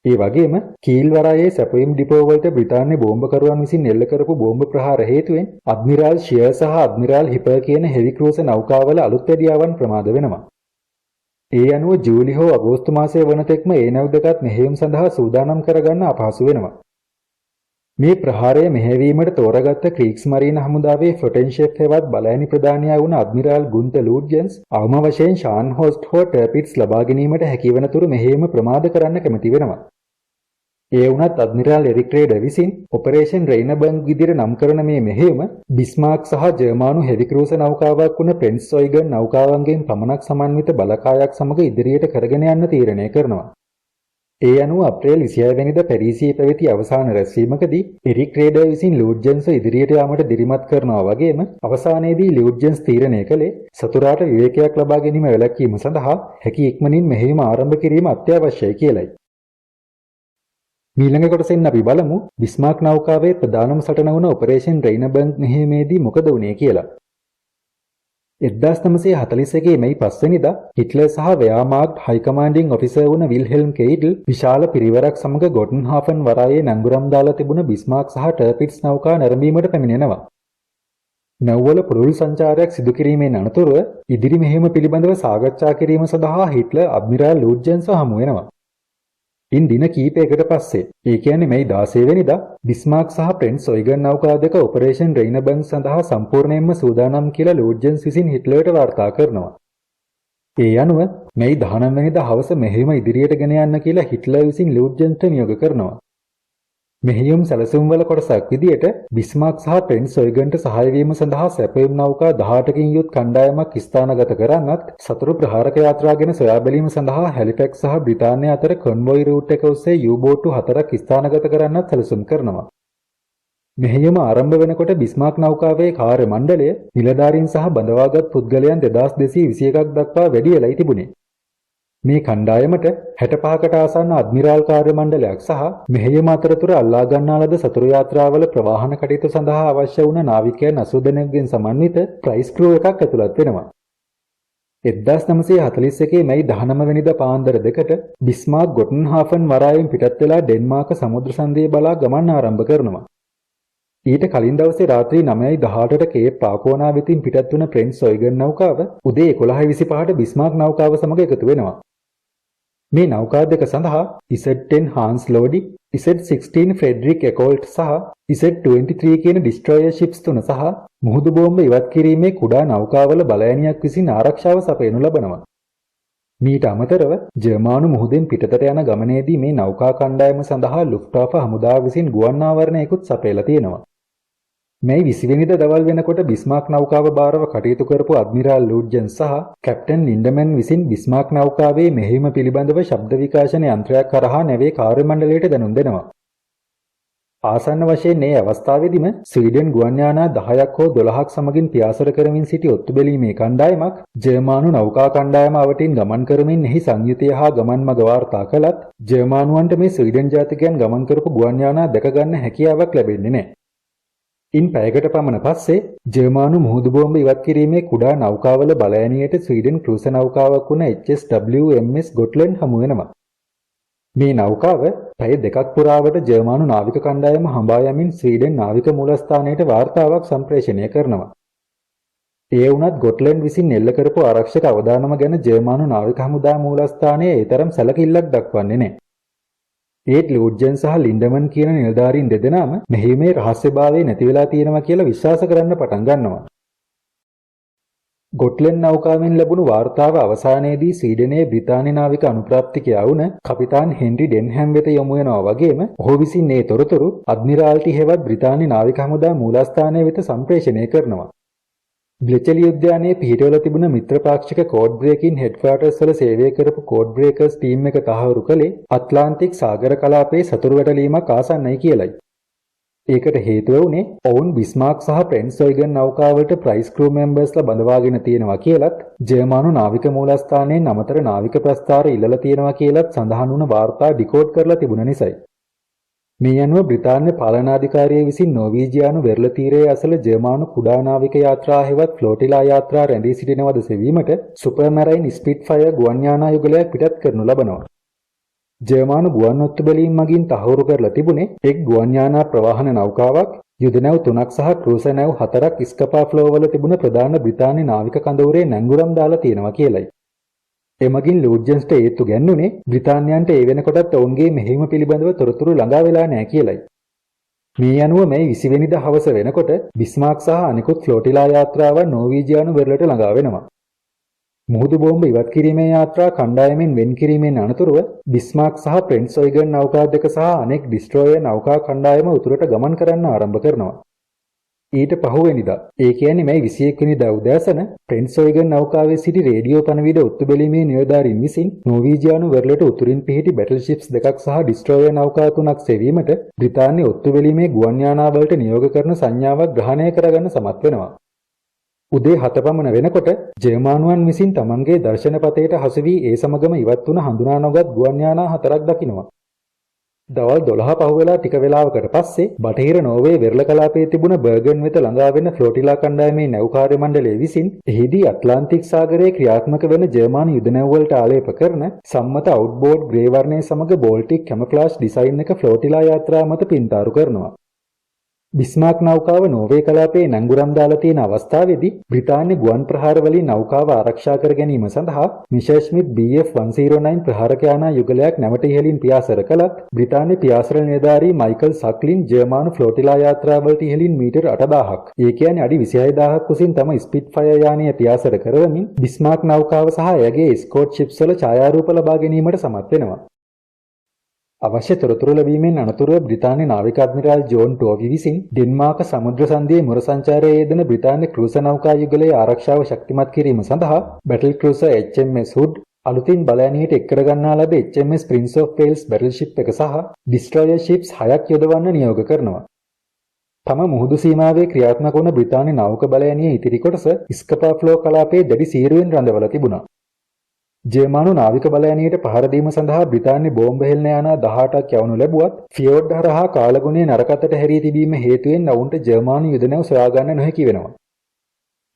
ඒ වගේම කීල් වරායේ සැපයුම් ඩිපෝ වලට බ්‍රිතාන්‍ය බෝම්බකරුවන් විසින් එල්ල කරපු බෝම්බ ප්‍රහාර හේතුවෙන් අඩ්මිරාල් ෂියර් සහ අඩ්මිරාල් හිපර් කියන හෙවි ක්‍රූසර් නෞකාවල අලුත් වැඩියාවන් ප්‍රමාද වෙනවා. ඒ අනුව ජූලි හෝ අගෝස්තු මාසයේ වනතෙක්ම ඒ නැව් දෙකත් මෙහෙයුම් සඳහා සූදානම් කරගන්න අපහසු වෙනවා. මේ ප්‍රහාරය මෙහෙයවීමට තෝරාගත්ත ක්‍රීග්ස්මරීන හමුදාවේ ෆ්ලොටෙන්ෂිප් හෙවත් බලයනි ප්‍රධානියා වුණ අඩ්මිරාල් ගුන්තර් ලූට්ජන්ස් අවම වශයෙන් ෂාන්හෝස්ට් හෝ ටර්පිට්ස් ලබා ගැනීමට හැකිවන තුරු මෙහෙයුම ප්‍රමාද කරන්න කැමති වෙනවා. ඒ වුණත් අඩ්මිරාල් එරික් රේඩර් විසින් ඔපරේෂන් රෙයිනබර්ග් විදිහට නම් කරන මේ මෙහෙයුම බිස්මාර්ක් සහ ජර්මානු හෙවි ක්‍රූසර් නෞකාවක් වුණ ප්‍රෙන්ස් ඔයිගන් නෞකාවන්ගෙන් පමණක් සමන්විත බලකායක් සමග ඉදිරියට කරගෙන යන්න තීරණය කරනවා. ඒ අනුව අප්‍රේල් 26 වෙනිදා පැරිසියේ පැවති අවසාන රැස්වීමකදී එරික් රේඩර් විසින් ලූඩ්ජන්ස්ව ඉදිරියට යාමට දිරිමත් කරනවා වගේම අවසානයේදී ලූඩ්ජන්ස් තීරණය කළේ සතුරාට විවේකයක් ලබා ගැනීම වැළැක්වීම සඳහා හැකි ඉක්මනින් මෙහෙයුම ආරම්භ කිරීම අත්‍යවශ්‍යයි කියලයි. ඊළඟ කොටසෙන් අපි බලමු බිස්මාර්ක් නෞකාවේ ප්‍රධානම සටන වුණ ඔපරේෂන් රෙයිනබර්ග් මෙහෙයුමේදී මොකද වුණේ කියලා. 1941 මැයි 5 වෙනිදා හිට්ලර් සහ වෙයාමාර්ක්ට් හයි කමාන්ඩින් ඔෆිසර් වුණ විල්හෙල්ම් කෙයිඩල් විශාල පිරිවරක් සමග ගොටන්හාෆන් වරායේ නංගුරම් දාලා තිබුණ බිස්මාර්ක් සහ ටර්පිට්ස් නෞකා නැරඹීමට පැමිණෙනවා. නැව්වල පුළුල් සංචාරයක් සිදු කිරීමෙන් අනතුරුව ඉදිරි මෙහෙයුම පිළිබඳව සාකච්ඡා කිරීම සඳහා හිට්ලර් අඩ්මිරාල් ලූඩ්ජන්ස්ව හමු වෙනවා. ඉන් දින කීපයකට පස්සේ ඒ කියන්නේ මැයි 16 වෙනිදා බිස්මාර්ක් සහ ප්‍රෙන්ස් ඔයිගන් නෞකා දෙක ඔපරේෂන් රෙයිනබර්ග් සඳහා සම්පූර්ණයෙන්ම සූදානම් කියලා ලූඩ්ජන්ස් විසින් හිට්ලර්ට වාර්තා කරනවා. ඒ අනුව මැයි 19 වෙනිදා හවස මෙහෙයුම ඉදිරියට ගෙන යන්න කියලා හිට්ලර් විසින් ලූඩ්ජන්ස්ට නියෝග කරනවා. මෙහෙයුම් සැලසුම්වල කොටසක් විදියට බිස්මාර්ක් සහ ප්‍රෙන්ස් ඔයිගන්ට සහාය වීම සඳහා සැපයුම් නෞකා 18කින් යුත් කණ්ඩායමක් ස්ථානගත කරන්නත් සතුරු ප්‍රහාරක යාත්‍රා ගැන සොයා බැලීම සඳහා හැලිෆැක්ස් සහ බ්‍රිතාන්‍ය අතර කොන්වොයි රූට් එක ඔස්සේ යූබෝට්ටු 4ක් ස්ථානගත කරන්නත් සැලසුම් කරනවා. මෙහෙයුම ආරම්භ වෙනකොට බිස්මාර්ක් නෞකාවේ කාර්ය මණ්ඩලය නිලධාරීන් සහ බඳවාගත් පුද්ගලයන් 2221ක් දක්වා වැඩි වෙලයි තිබුණේ. මේ කණ්ඩායමට 65කට ආසන්න අඩ්මිරාල් කාර්ය මණ්ඩලයක් සහ මෙහෙයුම අතරතුර අල්ලා ගන්නා ලද සතුරු යාත්‍රාවල ප්‍රවාහන කටයුතු සඳහා අවශ්‍ය වුණ නාවිකයන් 80 දෙනෙකුගෙන් සමන්විත ප්‍රයිස් ක්‍රූ එකක් ඇතුළත් වෙනවා. 1941 මැයි 19 වෙනිදා පාන්දර 2ට බිස්මාර්ක් ගොටන්හාෆන් වරායෙන් පිටත් වෙලා ඩෙන්මාර්ක් සමුද්‍ර සන්ධිය බලා ගමන් ආරම්භ කරනවා. ඊට කලින් දවසේ රාත්‍රී 9:18ට කේප් පාකෝනා වෙතින් පිටත් වුණ ප්‍රෙන්ස් ඔයිගන් නෞකාව උදේ 11:25ට බිස්මාර්ක් නෞකාව සමග එකතු වෙනවා. මේ නෞකා දෙක සඳහා Z10 හාන්ස් ලෝඩි, Z16 ෆ්‍රෙඩරික් එකෝල්ට් සහ Z23 කියන ඩිස්ට්‍රොයර් ෂිප්ස් 3 සහ මුහුදු බෝම්බ ඉවත් කිරීමේ කුඩා නෞකාවල බලයනියක් විසින් ආරක්ෂාව සපයනු ලබනවා. මීට අමතරව ජර්මානු මුහුදෙන් පිටතට යන ගමනේදී මේ නෞකා කණ්ඩායම සඳහා ලුෆ්ට්වාෆ් හමුදාව විසින් ගුවන් ආවරණයකුත් සපයලා තියෙනවා. මැයි 20 වෙනිදා දවල් වෙනකොට බිස්මාර්ක් නෞකාව බාරව කටයුතු කරපු අඩ්මිරාල් ලූඩ්ජන්ස් සහ කැප්ටන් ලින්ඩමන් විසින් බිස්මාර්ක් නෞකාවේ මෙහෙයුම පිළිබඳව ශබ්ද විකාශන යන්ත්‍රයක් කරහා නැවේ කාර්ය මණ්ඩලයට දැනුම් දෙනවා. ආසන්න වශයෙන් මේ අවස්ථාවේදීම ස්වීඩන් ගුවන් යානා 10ක් හෝ 12ක් සමගින් පියාසර කරමින් සිටි ඔත්තු බැලීමේ කණ්ඩායමක් ජර්මානු නෞකා කණ්ඩායම අවටින් ගමන් කරමින් එහි සංයුතිය හා ගමන් මඟ වාර්තා කළත් ජර්මානුවන්ට මේ ස්වීඩන් ජාතිකයන් ගමන් කරපු ගුවන් යානා දැක ගන්න හැකියාවක් ලැබෙන්නේ නැහැ. ඉන් පැයකට පමණ පස්සේ ජර්මානු මුහුදු බෝම්බ ඉවත් කිරීමේ කුඩා නෞකාවල බලයනියට ස්වීඩන් ක්‍රූසර් නෞකාවක් වුණ HSWMS ගොට්ලන්ඩ් හමු වෙනවා. මේ නෞකාව පැය දෙකක් පුරාවට ජර්මානු නාවික කණ්ඩායම හඹා යමින් ස්වීඩන් නාවික මූලස්ථානයට වාර්තාවක් සම්ප්‍රේෂණය කරනවා. ඒ වුණත් ගොට්ලන්ඩ් විසින් එල්ල කරපු ආරක්ෂක අවදානම ගැන ජර්මානු නාවික හමුදා මූලස්ථානයේ ඒ තරම් සැලකිල්ලක් දක්වන්නේ නැහැ. ඒත් ලූඩ්ජන්ස් සහ ලින්ඩමන් කියන නිලධාරීන් දෙදෙනාම මෙහෙයුමේ රහස්‍යභාවය නැති වෙලා තියෙනවා කියලා විශ්වාස කරන්න පටන් ගන්නවා. ගොට්ලන්ඩ් නෞකාවෙන් ලැබුණු වාර්තාව අවසානයේදී ස්වීඩනයේ බ්‍රිතාන්‍ය නාවික අනුප්‍රාප්තිකයා වුණ කපිතාන් හෙන්රි ඩෙන්හැම් වෙත යොමු වෙනවා වගේම ඔහු විසින් මේ තොරතුරු අඩ්මිරාල්ටි හෙවත් බ්‍රිතාන්‍ය නාවික හමුදා මූලස්ථානය වෙත සම්ප්‍රේෂණය කරනවා. බ්ලෙචලි උද්‍යානයේ පිහිටවල තිබුණ මිත්‍ර පාක්ෂික කෝඩ් බ්‍රේකින් හෙඩ්ක්වාටර්ස් වල සේවය කරපු කෝඩ් බ්‍රේකර්ස් ටීම් එක තහවුරු කළේ ඇට්ලාන්ටික් සාගර කලාපයේ සතුරු වැටලීමක් ආසන්නයි කියලයි. ඒකට හේතුව වුණේ ඔවුන් බිස්මාර්ක් සහ ප්‍රෙන්ස් ඔයිගන් නෞකාවලට ප්‍රයිස් ක්‍රූ මෙම්බර්ස්ලා බඳවාගෙන තියෙනවා කියලත් ජර්මානු නාවික මූලස්ථානයෙන් අමතර නාවික ප්‍රස්ථාර ඉල්ලලා තියෙනවා කියලත් සඳහන් වුණ වාර්තා ඩිකෝඩ් කරලා තිබුණ නිසායි. මේ අනුව බ්‍රිතාන්‍ය පාලනාධිකාරිය විසින් නෝවීජියානු වෙරළ තීරයේ අසල ජර්මානු කුඩා නාවික යාත්‍රා හෙවත් ෆ්ලෝටිලා යාත්‍රා රැඳී සිටිනවද සෙවීමට සුපර්මැරයින් ස්පිට්ෆයර් ගුවන් යානා යුගලයක් පිටත් කරනු ලබනවා. ජර්මානු ගුවන් ඔත්තු බැලීම් මගින් තහවුරු කරලා තිබුණේ එක් ගුවන් යානා ප්‍රවාහන නෞකාවක්, යුද නැව් 3ක් සහ ක්‍රූසර් නැව් 4ක් ස්කපා ෆ්ලෝ වල තිබුණ ප්‍රධාන බ්‍රිතාන්‍ය නාවික කඳවුරේ නැංගුරම් දාලා තියෙනවා කියලයි. එමගින් ලූඩ්ජන්ස්ට ඒත්තු ගැන්නුනේ බ්‍රිතාන්‍යයන්ට ඒ වෙනකොටත් ඔවුන්ගේ මෙහෙයුම පිළිබඳව තොරතුරු ළඟා වෙලා නැහැ කියලයි. මේ අනුව මේ 20 වෙනිදා හවස වෙනකොට බිස්මාර්ක් සහ අනිකුත් ෆ්ලෝටිලා යාත්‍රාවන් නෝවීජියානු වෙරළට ළඟා වෙනවා. මුහුදු බෝම්බ ඉවත් කිරීමේ යාත්‍රා කණ්ඩායමෙන් වෙන් කිරීමෙන් අනතුරුව බිස්මාර්ක් සහ ප්‍රෙන්ස් ඔයිගන් නෞකා දෙක සහ අනෙක් ඩිස්ට්‍රොයර් නෞකා කණ්ඩායම උතුරට ගමන් කරන්න ආරම්භ කරනවා. ඊට පහුවෙනිදා ඒ කියන්නේ මේ 21 වෙනිදා උදෑසන ප්‍රෙන්සොයිගන් නෞකාවේ සිටි රේඩියෝ පණවිඩ ඔත්තු බැලීමේ නිලධාරීන් විසින් නෝවීජියානු වෙරළට උතුරින් පිහිටි බැටල්ෂිප්ස් දෙකක් සහ ඩිස්ට්‍රෝයර් නෞකා තුනක් සෙවීමට බ්‍රිතාන්‍ය ඔත්තු බැලීමේ ගුවන් යානාවලට නියෝග කරන සංඥාවක් ග්‍රහණය කරගන්න සමත් වෙනවා. උදේ 7 පමණ වෙනකොට ජර්මානුවන් විසින් තමන්ගේ දර්ශනපතයට හසු වී ඒ සමගම ඉවත් වුණ හඳුනා නොගත් ගුවන් යානා 4ක් දකිනවා. දවල් 12 පහුවෙලා ටික වේලාවකට පස්සේ බටහිර නෝර්වේ වෙරළ කලාපයේ තිබුණ බර්ගන් වෙත ළඟා වෙන ෆ්ලොටිලා කණ්ඩායමේ නැව් කාර්ය මණ්ඩලය විසින් එහිදී ඇට්ලාන්ටික් සාගරයේ ක්‍රියාත්මක වන ජර්මානු යුද නැව් වලට ආලේප කරන සම්මත අවුට්බෝඩ් ග්‍රේ වර්ණය සමග බෝල්ටික් කැමොෆ්ලාජ් ඩිසයින් එක ෆ්ලොටිලා යාත්‍රා මත පින්තාරු කරනවා. බිස්මාක් නෞකාව නෝර්වේ කලාපයේ නැංගුරම් දාලා තියෙන අවස්ථාවේදී බ්‍රිතාන්‍ය ගුවන් ප්‍රහාර වලින් නෞකාව ආරක්ෂා කර ගැනීම සඳහා මිෂර්ස්මිත් BF-109 ප්‍රහාරක යානා යුගලයක් නැවට ඉහළින් පියාසර කළත් බ්‍රිතාන්‍ය පියාසර නිලධාරී මයිකල් සක්ලින් ජර්මානු ෆ්ලොටිලා යාත්‍රාවලට ඉහළින් මීටර් 8000ක් ඒ කියන්නේ අඩි 26000ක් උසින් තම ස්පිට්ෆයර් යානය පියාසර කරවමින් බිස්මාක් නෞකාව සහ එයගේ ස්කෝට් ෂිප්ස් වල ඡායාරූප ලබා ගැනීමට සමත් වෙනවා. අවශ්‍ය තොරතුරු ලැබීමෙන් අනතුරුව බ්‍රිතාන්‍ය නාවික අද්මිරාල් ජෝන් ටෝවි විසින් ඩෙන්මාර්ක සමුද්‍ර සන්ධියේ මුර සංචාරයේ යෙදෙන බ්‍රිතාන්‍ය ක්‍රූසර් නෞකා යුගලයේ ආරක්ෂාව ශක්තිමත් කිරීම සඳහා බැටල් ක්‍රූසර් HMS Hood අලුතින් බලයනියට එක් කර ගන්නා ලද HMS Prince of Wales බැටල්ෂිප් එක සහ ඩිස්ට්‍රොයර් ෂිප්ස් 6ක් යොදවන්න නියෝග කරනවා. තම මුහුදු සීමාවේ ක්‍රියාත්මක වන බ්‍රිතාන්‍ය නෞක බලයනියේ ඉතිරි කොටස ස්කපා ෆ්ලෝ කලාපයේ දැඩි සීරුවෙන් රඳවලා තිබුණා. ජර්මානු නාවික බලයනියට පහර දීම සඳහා බ්‍රිතාන්‍ය බෝම්බ හෙළන යානා 18ක් යවනු ලැබුවත් ෆියෝඩ් හරහා කාලගුණයේ නරකතට හැරී තිබීම හේතුවෙන් ඔවුන්ට ජර්මානු යුද නැව් සොයා ගන්න නොහැකි වෙනවා.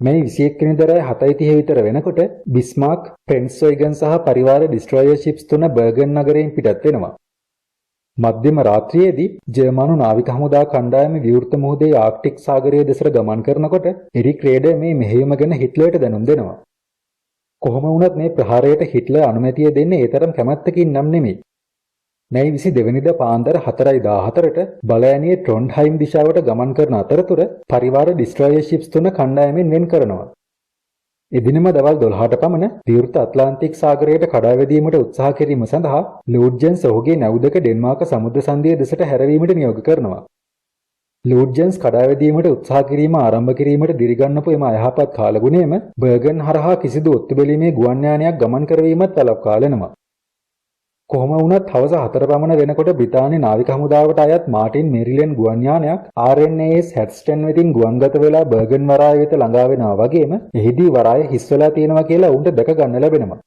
මේ 21 වෙනිදා රාත්‍රී 7:30 විතර වෙනකොට බිස්මාක්, ප්‍රෙන්සොයිගන් සහ පරිවාර ඩිස්ට්‍රොයර් ෂිප්ස් තුන බර්ගන් නගරයෙන් පිටත් වෙනවා. මධ්‍යම රාත්‍රියේදී ජර්මානු නාවික හමුදා කණ්ඩායම විවෘත මුහුදේ ආක්ටික් සාගරයේ දෙසට ගමන් කරනකොට එරික් රේඩර් මේ මෙහෙයුම ගැන හිට්ලර්ට දැනුම් දෙනවා. කොහොම වුණත් මේ ප්‍රහාරයට හිට්ලර් අනුමැතිය දෙන්නේ ඒ තරම් කැමැත්තකින් නම් නෙමෙයි. මැයි 22 වෙනිදා පාන්දර 4:14ට බලයනියේ ට්‍රොන්ඩ්හයිම් දිශාවට ගමන් කරන අතරතුර පරිවාර ඩිස්ට්‍රොයර් ෂිප්ස් තුන කණ්ඩායමෙන් වෙන් කරනවා. එදිනම දවල් 12ට පමණ විවෘත ඇට්ලාන්ටික් සාගරයට කඩා වැදීමට උත්සාහ කිරීම සඳහා ලූඩ්ජන්ස් ඔහුගේ නැව් දෙක ඩෙන්මාර්ක සමුද්‍ර සන්ධිය දෙසට හැරවීමට නියෝග කරනවා. ලූඩ්ජන්ස් කඩා වැදීමට උත්සාහ කිරීම ආරම්භ කිරීමට දිරිගන්නපු එම අයහපත් කාලගුණයම බර්ගන් හරහා කිසිදු ඔත්තු බැලීමේ ගුවන් යානයක් ගමන් කරවීමත් වළක්වාලනවා. කොහොම වුණත් හවස 4 පමණ වෙනකොට බ්‍රිතාන්‍ය නාවික හමුදාවට අයත් මාටින් මෙරිලන් ගුවන් යානයක් RNAS හැඩ්ස්ටන් වෙතින් ගුවන්ගත වෙලා බර්ගන් වරාය වෙත ළඟා වෙනවා වගේම එහිදී වරාය හිස් වෙලා තියෙනවා කියලා උන්ට දැක ගන්න ලැබෙනවා.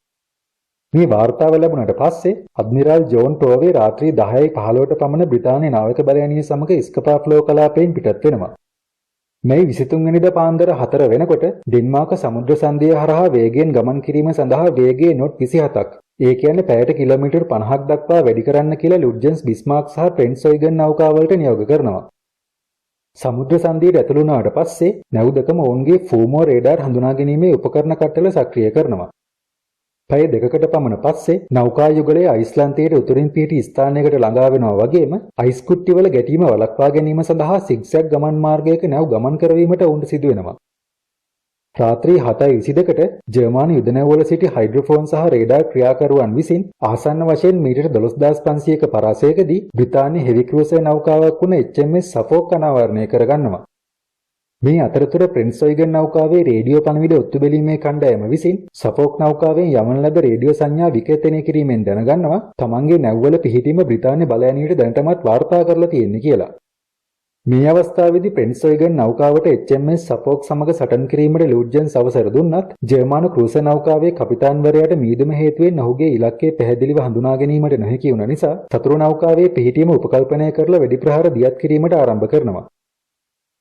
මේ වාර්තාව ලැබුණට පස්සේ අද්මිරාල් ජෝන් ටෝවේ රාත්‍රී 10:15ට පමණ බ්‍රිතාන්‍ය නාවික බලයනිය සමග ස්කපා ෆ්ලෝ කලාපයෙන් පිටත් වෙනවා. මේ 23 වෙනිදා පාන්දර 4 වෙනකොට ඩෙන්මාර්ක සමුද්‍ර සන්ධිය හරහා වේගයෙන් ගමන් කිරීම සඳහා වේගය නොට් 27ක්. ඒ කියන්නේ පැයට කිලෝමීටර් 50ක් දක්වා වැඩි කරන්න කියලා ලුඩ්ජන්ස් බිස්මාක් සහ ප්‍රෙන්සොයිගන් නෞකාවලට නියෝග කරනවා. සමුද්‍ර සන්ධියට ඇතුළු වුණාට පස්සේ නැව් දෙකම ඔවුන්ගේ ෆූමෝ රේඩාර් හඳුනා ගැනීමේ උපකරණ කට්ටල සක්‍රිය කරනවා. පැය දෙකකට පමණ පස්සේ නෞකා යුගලයේ අයිස්ලන්තයට උතුරින් පිහිටි ස්ථානයකට ළඟා වෙනවා වගේම අයිස් කුට්ටිවල ගැටීම වළක්වා ගැනීම සඳහා සිග්සැග් ගමන් මාර්ගයක නැව් ගමන් කරවීමට උන්ට සිදු වෙනවා. රාත්‍රී 7:22ට ජර්මානු යුද නැව්වල සිටි හයිඩ්‍රොෆෝන් සහ රේඩාර් ක්‍රියාකරුවන් විසින් ආසන්න වශයෙන් මීටර 12500ක පරාසයකදී බ්‍රිතාන්‍ය හෙවි ක්‍රූසර් නෞකාවක් වුණ HMS සෆෝක් අනාවරණය කරගන්නවා. මේ අතරතුර ප්‍රෙන්සොයිගන් නෞකාවේ රේඩියෝ පණවිඩ ඔත්තු බැලීමේ කණ්ඩායම විසින් සෆෝක් නෞකාවෙන් යවන ලද රේඩියෝ සංඥා විකේතනය කිරීමෙන් දැනගන්නවා තමන්ගේ නැව්වල පිහිටීම බ්‍රිතාන්‍ය බලයනියට දැනටමත් වාර්තා කරලා තියෙන්නේ කියලා. මේ අවස්ථාවේදී ප්‍රෙන්සොයිගන් නෞකාවට HMS සෆෝක් සමග සටන් කිරීමට ලූඩ්ජන්ස් අවසර දුන්නත් ජර්මානු ක්‍රූසර් නෞකාවේ කපිතාන්වරයාට මීදුම හේතුවෙන් ඔහුගේ ඉලක්කය පැහැදිලිව හඳුනා ගැනීමට නොහැකි වුණ නිසා සතුරු නෞකාවේ පිහිටීම උපකල්පනය කරලා වෙඩි ප්‍රහාර දියත් කිරීමට ආරම්භ කරනවා.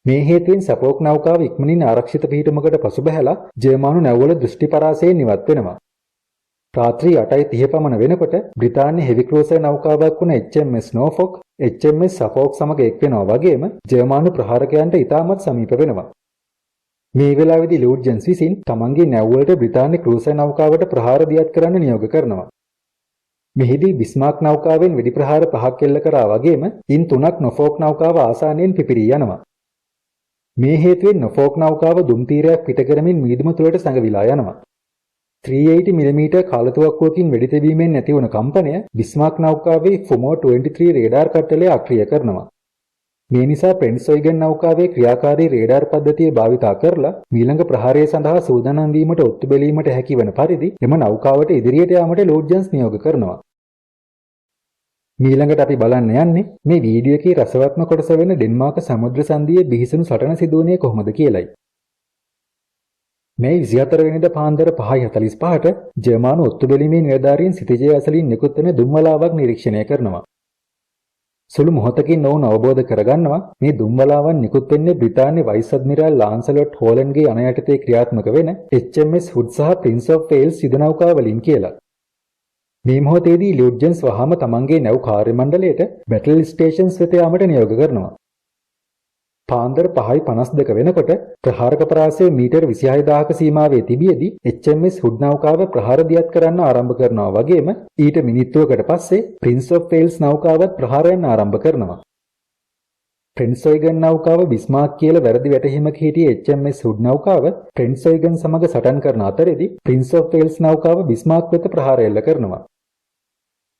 මේ හේතුවෙන් සෆෝක් නෞකාව ඉක්මනින් ආරක්ෂිත පිහිටුමකට පසුබැහැලා ජර්මානු නැව්වල දෘෂ්ටි පරාසයෙන් ඉවත් වෙනවා. රාත්‍රී 8:30 පමණ වෙනකොට බ්‍රිතාන්‍ය හෙවි ක්‍රූසර් නෞකාවක් වුණ HMS Norfolk HMS සෆෝක් සමග එක් වෙනවා වගේම ජර්මානු ප්‍රහාරකයන්ට ඉතාමත් සමීප වෙනවා. මේ වෙලාවේදී ලූඩ්ජන්ස් විසින් තමන්ගේ නැව්වලට බ්‍රිතාන්‍ය ක්‍රූසර් නෞකාවට ප්‍රහාර දියත් කරන්න නියෝග කරනවා. මෙහිදී බිස්මාක් නෞකාවෙන් වෙඩි ප්‍රහාර 5ක් එල්ල කරා වගේම ඉන් 3ක් නොෆෝක් නෞකාව ආසානයෙන් පිපිරී යනවා. මේ හේතුවෙන් නොෆෝක් නෞකාව දුම් තීරයක් පිට කරමින් මීදුම තුලට සැඟවිලා යනවා. 380mm කාලතුවක්කුවකින් වෙඩි තැබීමෙන් ඇතිවන කම්පනය බිස්මාක් නෞකාවේ FOMO 23 රේඩාර් කට්ටලය අක්‍රිය කරනවා. මේ නිසා ප්‍රෙන්සොයිගන් නෞකාවේ ක්‍රියාකාරී රේඩාර් පද්ධතිය භාවිතා කරලා මීළඟ ප්‍රහාරය සඳහා සූදානම් වීමට ඔත්තු බැලීමට හැකිවන පරිදි එම නෞකාවට ඉදිරියට යාමට ලෝඩ්ජන්ස් නියෝග කරනවා. මීළඟට අපි බලන්න යන්නේ මේ වීඩියෝ එකේ රසවත්ම කොටස වෙන ඩෙන්මාර්ක් සමුද්‍ර සන්ධියේ බිහිසුණු සටන සිදුවුණේ කොහොමද කියලයි. මේ 24 වෙනිදා පාන්දර 5:45ට ජර්මානු ඔත්තු බැලීමේ නිලධාරීන් සිටිජය ඇසලින් නිකුත් වෙන දුම්වලාවක් නිරීක්ෂණය කරනවා. සුළු මොහොතකින් ඔවුන් අවබෝධ කරගන්නවා මේ දුම්වලාවන් නිකුත් වෙන්නේ බ්‍රිතාන්‍ය වයිස් අද්මිරාල් ලාන්සලොට් හෝලන්ගේ අණ යටතේ ක්‍රියාත්මක වෙන HMS හුඩ් සහ ප්‍රින්ස් ඔෆ් වේල්ස් යුද නෞකා වලින් කියලා. මේ මොහොතේදී ලූඩ්ජන්ස් වහාම තමන්ගේ නැව් කාර්ය මණ්ඩලයට බැටල් ස්ටේෂන්ස් වෙත යාමට නියෝග කරනවා. පාන්දර 5:52 වෙනකොට ප්‍රහාරක පරාසය මීටර් 26000ක සීමාවේ තිබියදී HMS හුඩ් නෞකාව ප්‍රහාර දියත් කරන්න ආරම්භ කරනවා වගේම ඊට මිනිත්තුවකට පස්සේ ප්‍රින්ස් ඔෆ් වේල්ස් නෞකාවත් ප්‍රහාරයන් ආරම්භ කරනවා. ප්‍රෙන්සොයිගන් නෞකාව බිස්මාර්ක් කියලා වැරදි වැටහීමක හිටිය HMS හුඩ් නෞකාව ප්‍රෙන්සොයිගන් සමග සටන් කරන අතරේදී ප්‍රින්ස් ඔෆ් වේල්ස් නෞකාව බිස්මාර්ක් වෙත ප්‍රහාර එල්ල කරනවා.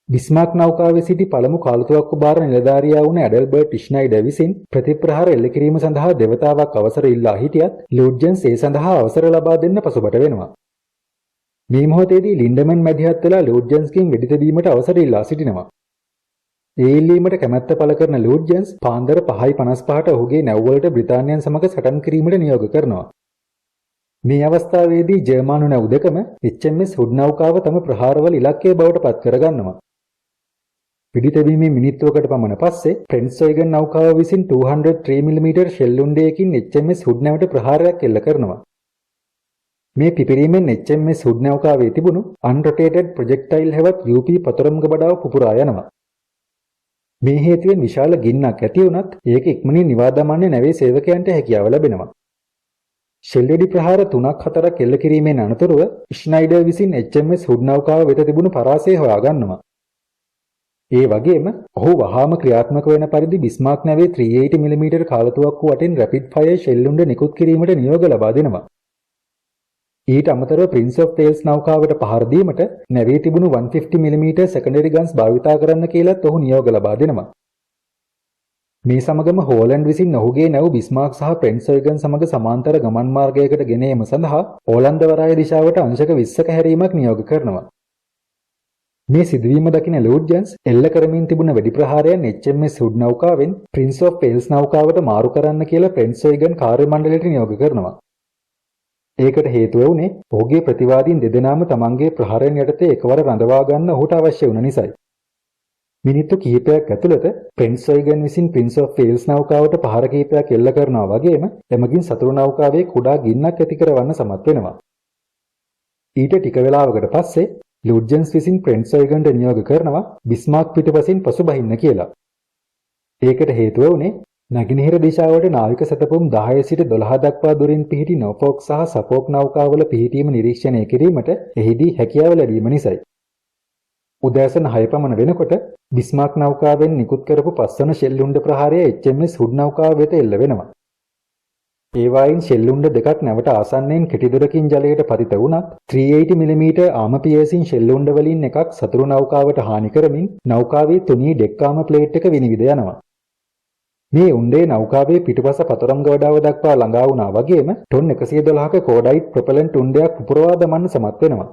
බිස්මාර්ක් නෞකාවේ සිටි පළමු කාලතුවක්කු භාර නිලධාරියා වුණ ඇඩල්බර්ට් ෂ්නයිඩර් විසින් ප්‍රතිප්‍රහාර එල්ල කිරීම සඳහා දෙවතාවක් අවසර ඉල්ලා හිටියත් ලූඩ්ජන්ස් ඒ සඳහා අවසර ලබා දෙන්න පසුබට වෙනවා. මේ මොහොතේදී ලින්ඩමන් මැදිහත් වෙලා ලූඩ්ජන්ස්ගෙන් වෙඩි තැබීමට අවසර ඉල්ලා සිටිනවා. ඒ ඉල්ලීමට කැමැත්ත පළ කරන ලූඩ්ජන්ස් පාන්දර 5:55ට ඔහුගේ නැව්වලට බ්‍රිතාන්‍යයන් සමග සටන් කිරීමට නියෝග කරනවා. මේ අවස්ථාවේදී ජර්මානු නැව් දෙකම HMS හුඩ් නෞකාව තම ප්‍රහාරවල ඉලක්කය බවට පත් කරගන්නවා. වෙඩි තැබීමේ මිනිත්තුවකට පමණ පස්සේ ප්‍රෙන්සොයිගන් නෞකාව විසින් 203 mm ෂෙල් උණ්ඩයකින් HMS හුඩ් නැවට ප්‍රහාරයක් එල්ල කරනවා. මේ පිපිරීමෙන් HMS හුඩ් නෞකාවේ තිබුණු අන්රොටේටඩ් ප්‍රොජෙක්ටයිල් හැවත් UP පතරම් ගබඩාව පුපුරා යනවා. මේ හේතුවෙන් විශාල ගින්නක් ඇති වුණත් ඒක ඉක්මනින් නිවා දමන්න නැවේ සේවකයන්ට හැකියාව ලැබෙනවා. ෂෙල් වෙඩි ප්‍රහාර 3-4ක් එල්ල කිරීමෙන් අනතුරුව ෂ්නයිඩර් විසින් HMS හුඩ් නෞකාව වෙත තිබුණු පරාසය හොයාගන්නවා. ඒ වගේම ඔහු වහාම ක්‍රියාත්මක වෙන පරිදි බිස්මාර්ක් නැවේ 380 mm කාලතුවක්කු වටින් රැපිඩ් ෆයර් ෂෙල් උණ්ඩ නිකුත් කිරීමට නියෝග ලබා දෙනවා. ඊට අමතරව ප්‍රින්ස් ඔෆ් වේල්ස් නෞකාවට පහර දීමට නැවේ තිබුණු 150 mm සෙකන්ඩරි ගන්ස් භාවිතා කරන්න කියලාත් ඔහු නියෝග ලබා දෙනවා. මේ සමගම හෝලන්ඩ් විසින් ඔහුගේ නැව් බිස්මාර්ක් සහ ප්‍රෙන්සොයිගන් සමග සමාන්තර ගමන් මාර්ගයකට ගෙන ඒම සඳහා ඕලන්ද වරාය දිශාවට අංශක 20ක හැරීමක් නියෝග කරනවා. මේ සිදුවීම දකින ලූඩ්ජන්ස් එල්ල කරමින් තිබුණ වෙඩි ප්‍රහාරයන් HMS හුඩ් නෞකාවෙන් ප්‍රින්ස් ඔෆ් වේල්ස් නෞකාවට මාරු කරන්න කියලා ප්‍රෙන්සොයිගන් කාර්ය මණ්ඩලයට නියෝග කරනවා. ඒකට හේතුව වුණේ ඔහුගේ ප්‍රතිවාදීන් දෙදෙනාම තමන්ගේ ප්‍රහාරයන් යටතේ එකවර රඳවා ගන්න ඔහුට අවශ්‍ය වුණ නිසායි. මිනිත්තු කිහිපයක් ඇතුළත ප්‍රෙන්සොයිගන් විසින් ප්‍රින්ස් ඔෆ් වේල්ස් නෞකාවට පහර කිහිපයක් එල්ල කරනවා වගේම එමගින් සතුරු නෞකාවේ කුඩා ගින්නක් ඇති කරවන්න සමත් වෙනවා. ඊට ටික වේලාවකට පස්සේ ලූඩ්ජන්ස් විසින් ප්‍රෙන්සොයිගන්ට නියෝග කරනවා බිස්මාර්ක් පිටපසින් පසුබහින්න කියලා. ඒකට හේතුව වුණේ නැගෙනහිර දිශාවට නාවික සැතපුම් 10 සිට 12 දක්වා දුරින් පිහිටි නෝෆෝක් සහ සපෝක් නෞකාවල පිහිටීම නිරීක්ෂණය කිරීමට එහිදී හැකියාව ලැබීම නිසායි. උදෑසන 6 පමණ වෙනකොට බිස්මාර්ක් නෞකාවෙන් නිකුත් කරපු පස්වන ෂෙල් උණ්ඩ ප්‍රහාරය HMS හුඩ් නෞකාව වෙත එල්ල වෙනවා. ඒ වයින් ෂෙල් උණ්ඩ දෙකක් නැවට ආසන්නයෙන් කෙටි දුරකින් ජලයට පතිත වුණත් 380 mm ආම පියසින් ෂෙල් උණ්ඩ වලින් එකක් සතුරු නෞකාවට හානි කරමින් නෞකාවේ තුනී ඩෙක් ආම ප්ලේට් එක විනිවිද යනවා. මේ උණ්ඩේ නෞකාවේ පිටුපස පතරම් ගවඩාව දක්වා ළඟා වුණා වගේම ටොන් 112ක කෝඩයිට් ප්‍රොපෙලන්ට් උණ්ඩයක් පුපුරවා දමන්න සමත් වෙනවා.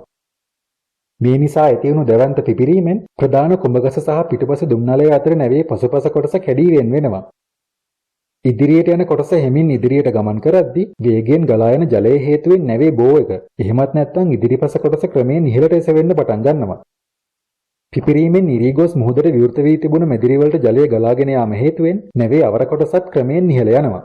මේ නිසා ඇතිවුණු දැවැන්ත පිපිරීමෙන් ප්‍රධාන කුඹගස සහ පිටුපස දුම්නලය අතර නැවේ පසුපස කොටස කැඩී වෙන් වෙනවා. ඉදිරියට යන කොටස හැමින් ඉදිරියට ගමන් කරද්දී වේගයෙන් ගලා යන ජලයේ හේතුවෙන් නැවේ බෝ එක. එහෙමත් නැත්නම් ඉදිරිපස කොටස ක්‍රමයෙන් ඉහළට එසවෙන්න පටන් ගන්නවා. පිපිරීමෙන් ඉරී ගොස් මුහුදට විවෘත වී තිබුණ මැදිරි වලට ජලය ගලාගෙන යාම හේතුවෙන් නැවේ අවර කොටසත් ක්‍රමයෙන් ඉහළ යනවා.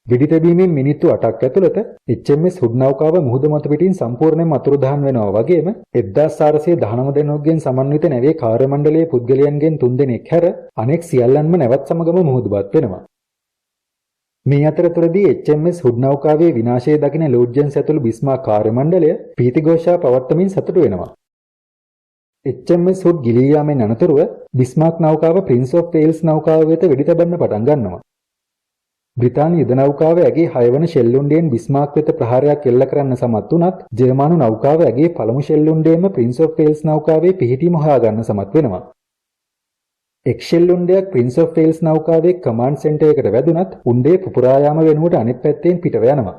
වෙඩි තැබීමෙන් මිනිත්තු 8ක් ඇතුළත HMS හුඩ් නෞකාව මුහුද මත පිටින් සම්පූර්ණයෙන්ම අතුරුදහන් වෙනවා වගේම 1419 දෙනෙකුගෙන් සමන්විත නැවේ කාර්ය මණ්ඩලයේ පුද්ගලයන්ගෙන් 3 දෙනෙක් හැර අනෙක් සියල්ලන්ම නැවත් සමගම මුහුදුබත් වෙනවා. මේ අතරතුරදී HMS හුඩ් නෞකාවේ විනාශය දකින ලූඩ්ජන්ස් ඇතුළු බිස්මාර්ක් කාර්ය මණ්ඩලය පීතිඝෝෂා පවත්වමින් සතුටු වෙනවා. HMS හුඩ් ගිලී යාමෙන් අනතුරුව බිස්මාර්ක් නෞකාව ප්‍රින්ස් ඔෆ් වේල්ස් නෞකාව වෙත වෙඩි තබන්න පටන් ගන්නවා. බ්‍රිතාන්‍ය යුද නෞකාව ඇගේ 6 වන ෂෙල් උණ්ඩයෙන් බිස්මාර්ක් වෙත ප්‍රහාරයක් එල්ල කරන්න සමත් වුණත් ජර්මානු නෞකාව ඇගේ පළමු ෂෙල් උණ්ඩයෙන්ම ප්‍රින්ස් ඔෆ් වේල්ස් නෞකාවේ පිහිටීම හොයාගන්න සමත් වෙනවා. එක්ෂෙල් උණ්ඩයක් ප්‍රින්ස් ඔෆ් වේල්ස් නෞකාවේ කමාන්ඩ් සෙන්ටර් එකට වැදුනත් උණ්ඩේ පුපුරා යාම වෙනුවට අනෙක් පැත්තෙන් පිටව යනවා.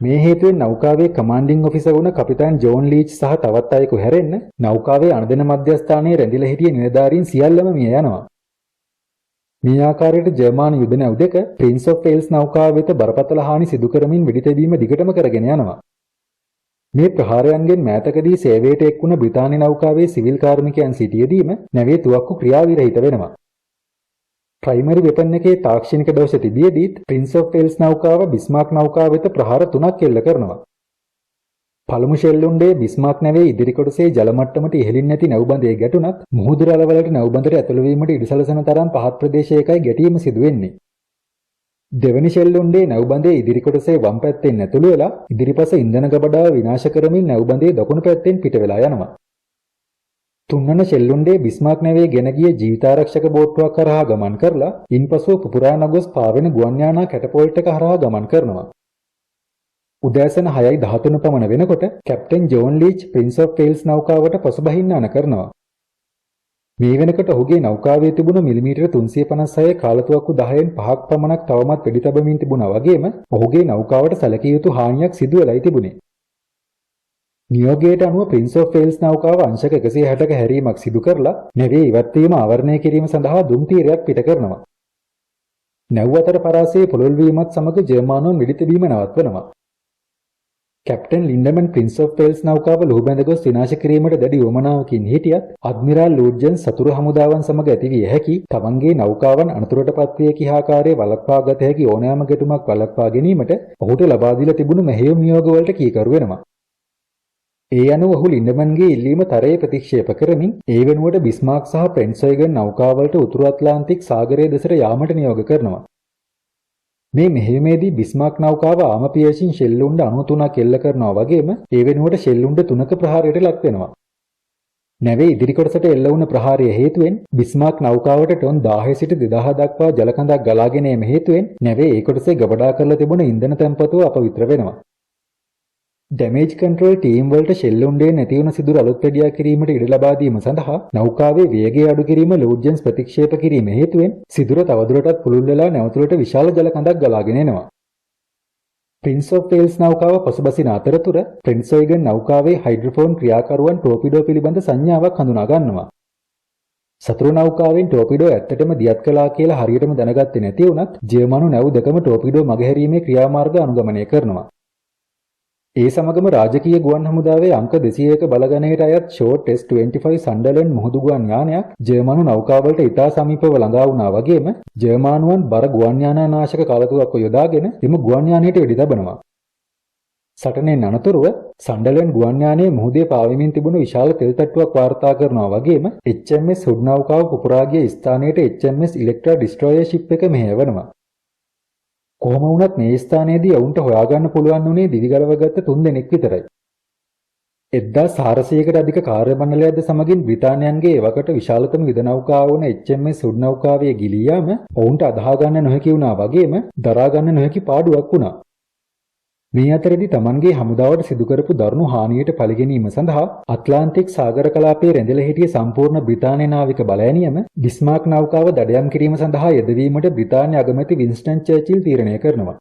මේ හේතුවෙන් නෞකාවේ කමාන්ඩින් ඔෆිසර් වුණ කපිතාන් ජෝන් ලීච් සහ තවත් අයෙකු හැරෙන්න නෞකාවේ අණදෙන මධ්‍යස්ථානයේ රැඳිලා හිටිය නිලධාරීන් සියල්ලම මිය යනවා. මේ ආකාරයට ජර්මානි යුද නැව් දෙක ප්‍රින්ස් ඔෆ් වේල්ස් නෞකාව වෙත බරපතල හානි සිදු කරමින් වෙඩි තැබීම දිගටම කරගෙන යනවා. මේ ප්‍රහාරයන්ගෙන් මෑතකදී සේවයට එක්වුණ බ්‍රිතාන්‍ය නෞකාවේ සිවිල් කාර්මිකයන් සිටියදීම නැවේ තුවක්කු ක්‍රියාවිරහිත වෙනවා. ප්‍රයිමරි වෙපන් එකේ තාක්ෂණික දෝෂ තිබියදීත් ප්‍රින්ස් ඔෆ් වේල්ස් නෞකාව බිස්මාර්ක් නෞකාව වෙත ප්‍රහාර 3ක් එල්ල කරනවා. පළමු ෂෙල් උණ්ඩේ බිස්මාර්ක් නැවේ ඉදිරි කොටසේ ජල මට්ටමට ඉහළින් නැති නැව්බඳේ ගැටුණත් මුහුදු රළවලට නැව්බඳට ඇතුළු වීමට ඉඩ සලසන තරම් පහත් ප්‍රදේශයකයි ගැටීම සිදු වෙන්නේ. දෙවනි ෂෙල් උණ්ඩේ නැව්බඳේ ඉදිරි කොටසේ වම් පැත්තෙන් ඇතුළු වෙලා ඉදිරිපස ඉන්ධන ගබඩාව විනාශ කරමින් නැව්බඳේ දකුණු පැත්තෙන් පිට වෙලා යනවා. තුන්වන ෂෙල් උණ්ඩේ බිස්මාර්ක් නැවේ ගෙන ගිය ජීවිතාරක්ෂක බෝට්ටුවක් කරහා ගමන් කරලා ඉන්පසුව පුපුරා නගොස් පාවෙන ගුවන් යානා කැටපෝල්ට් එක හරහා ගමන් කරනවා. උදෑසන 6:13 පමණ වෙනකොට captain John Leach Prince of Wales නෞකාවට පසුබහින්න අන කරනවා. මේ වෙනකොට ඔහුගේ නෞකාවේ තිබුණ මිලිමීටර 356 කාලතුවක්කු 10න් 5ක් පමණක් තවමත් වෙඩි තබමින් තිබුණා වගේම ඔහුගේ නෞකාවට සැලකිය යුතු හානියක් සිදු වෙලයි තිබුණේ. නියෝගයට අනුව ප්‍රින්ස් ඔෆ් වේල්ස් නෞකාව අංශක 160ක හැරීමක් සිදු කරලා නැවේ ඉවත් වීම ආවරණය කිරීම සඳහා දුම් තීරයක් පිට කරනවා. නැව් අතර පරාසයේ පුළුල් වීමත් සමග ජර්මානුන් වෙඩි තැබීම නවත්වනවා. කැප්ටන් ලින්ඩමන් ප්‍රින්ස් ඔෆ් වේල්ස් නෞකාව ලුහුබැඳ ගොස් විනාශ කිරීමට දැඩි වමනාවකින් හිටියත් අඩ්මිරාල් ලූඩ්ජන් සතුරු හමුදාවන් සමග ඇතිවිය හැකි තමන්ගේ නෞකාවන් අනතුරට පත්විය කී ආකාරයේ වළක්වා ගත හැකි ඕනෑම ගැටුමක් වළක්වා ගැනීමට ඔහුට ලබා දීලා තිබුණු මෙහෙයුම් නියෝගවලට කීකරු වෙනවා. ඒ අනුව ඔහු ලින්ඩමන්ගේ ඉල්ලීම තරයේ ප්‍රතික්ෂේප කරමින් ඒ වෙනුවට බිස්මාර්ක් සහ ප්‍රෙන්සොයිගන් නෞකාවලට උතුරු ඇට්ලාන්තික් සාගරයේ දෙසට යාමට නියෝග කරනවා. මේ මෙහෙයුමේදී බිස්මාර්ක් නෞකාව ආම පියර්සින් ෂෙල් උණ්ඩ 93ක් එල්ල කරනවා වගේම ඒ වෙනුවට ෂෙල් උණ්ඩ 3ක ප්‍රහාරයට ලක් වෙනවා. නැවේ ඉදිරි කොටසට එල්ල වුණ ප්‍රහාරය හේතුවෙන් බිස්මාර්ක් නෞකාවට ටොන් 1000 සිට 2000 දක්වා ජල කඳක් ගලාගෙන ඒම හේතුවෙන් නැවේ ඒ කොටසේ ගබඩා කරලා තිබුණ ඉන්ධන තැන්පතුව අපවිත්‍ර වෙනවා. ඩැමේජ් කන්ට්‍රෝල් ටීම් වලට ෂෙල් උණ්ඩේ නැති වුණ සිදුරු අලුත් වැඩියා කිරීමට ඉඩ ලබා දීම සඳහා නෞකාවේ වේගය අඩු කිරීම ලූඩ්ජන්ස් ප්‍රතික්ෂේප කිරීම හේතුවෙන් සිදුර තවදුරටත් පුළුල් වෙලා නැවතුලට විශාල ජල කඳක් ගලාගෙන එනවා. ප්‍රින්ස් ඔෆ් වේල්ස් නෞකාව පසුබසින අතරතුර ප්‍රෙන්සොයිගන් නෞකාවේ හයිඩ්‍රොෆෝන් ක්‍රියාකරුවන් ටෝපිඩෝ පිළිබඳ සංඥාවක් හඳුනා ගන්නවා. සතුරු නෞකාවෙන් ටෝපිඩෝ ඇත්තටම දියත් කළා කියලා හරියටම දැනගත්තේ නැති වුණත් ජර්මනු නැව් දෙකම ටෝපිඩෝ මගහැරීමේ ක්‍රියාමාර්ග අනුගමනය කරනවා. ඒ සමගම රාජකීය ගුවන් හමුදාවේ අංක 201 බලගණයට අයත් ෂෝට් S-25 සන්ඩර්ලන්ඩ් මුහුදු ගුවන් යානයක් ජර්මනු නෞකාවලට ඉතා සමීපව ළඟා වුණා වගේම ජර්මානුවන් බර ගුවන් යානා නාශක කාලතුවක්ක යොදාගෙන එම ගුවන් යානයට වෙඩි තබනවා. සටනෙන් අනතුරුව සන්ඩර්ලන්ඩ් ගුවන් යානයේ මුහුදේ පාවෙමින් තිබුණු විශාල තෙල් තට්ටුවක් වාර්තා කරනවා වගේම HMS හුඩ් නෞකාව පුපුරා ගිය ස්ථානයට HMS ඉලෙක්ට්‍රා ඩිස්ට්‍රොයර් ෂිප් එක මෙහෙයවනවා. කොහොම වුණත් මේ ස්ථානයේදී ඔවුන්ට හොයාගන්න පුළුවන් වුණේ දිවිගලවගත්ත 3 දෙනෙක් විතරයි. 1400කට අධික කාර්ය මණ්ඩලයක්ද සමගින් බ්‍රිතාන්‍යයන්ගේ එවකට විශාලතම යුද නෞකාව වුණ HMS හුඩ් නෞකාවේ ගිලී යාම ඔවුන්ට අදහා ගන්න නොහැකි වුණා වගේම දරා ගන්න නොහැකි පාඩුවක් වුණා. මේ අතරදී තමන්ගේ හමුදාවට සිදු කරපු දරුණු හානියට පරිගැනීම සඳහා ඇට්ලාන්ටික් සාගර කලාපයේ රැඳිලා හිටිය සම්පූර්ණ බ්‍රිතාන්‍ය නාවික බලඇණියම බිස්මාර්ක් නෞකාව දඩයම් කිරීම සඳහා යෙදවීමට බ්‍රිතාන්‍ය අගමැති වින්ස්ටන් චර්චිල් තීරණය කරනවා.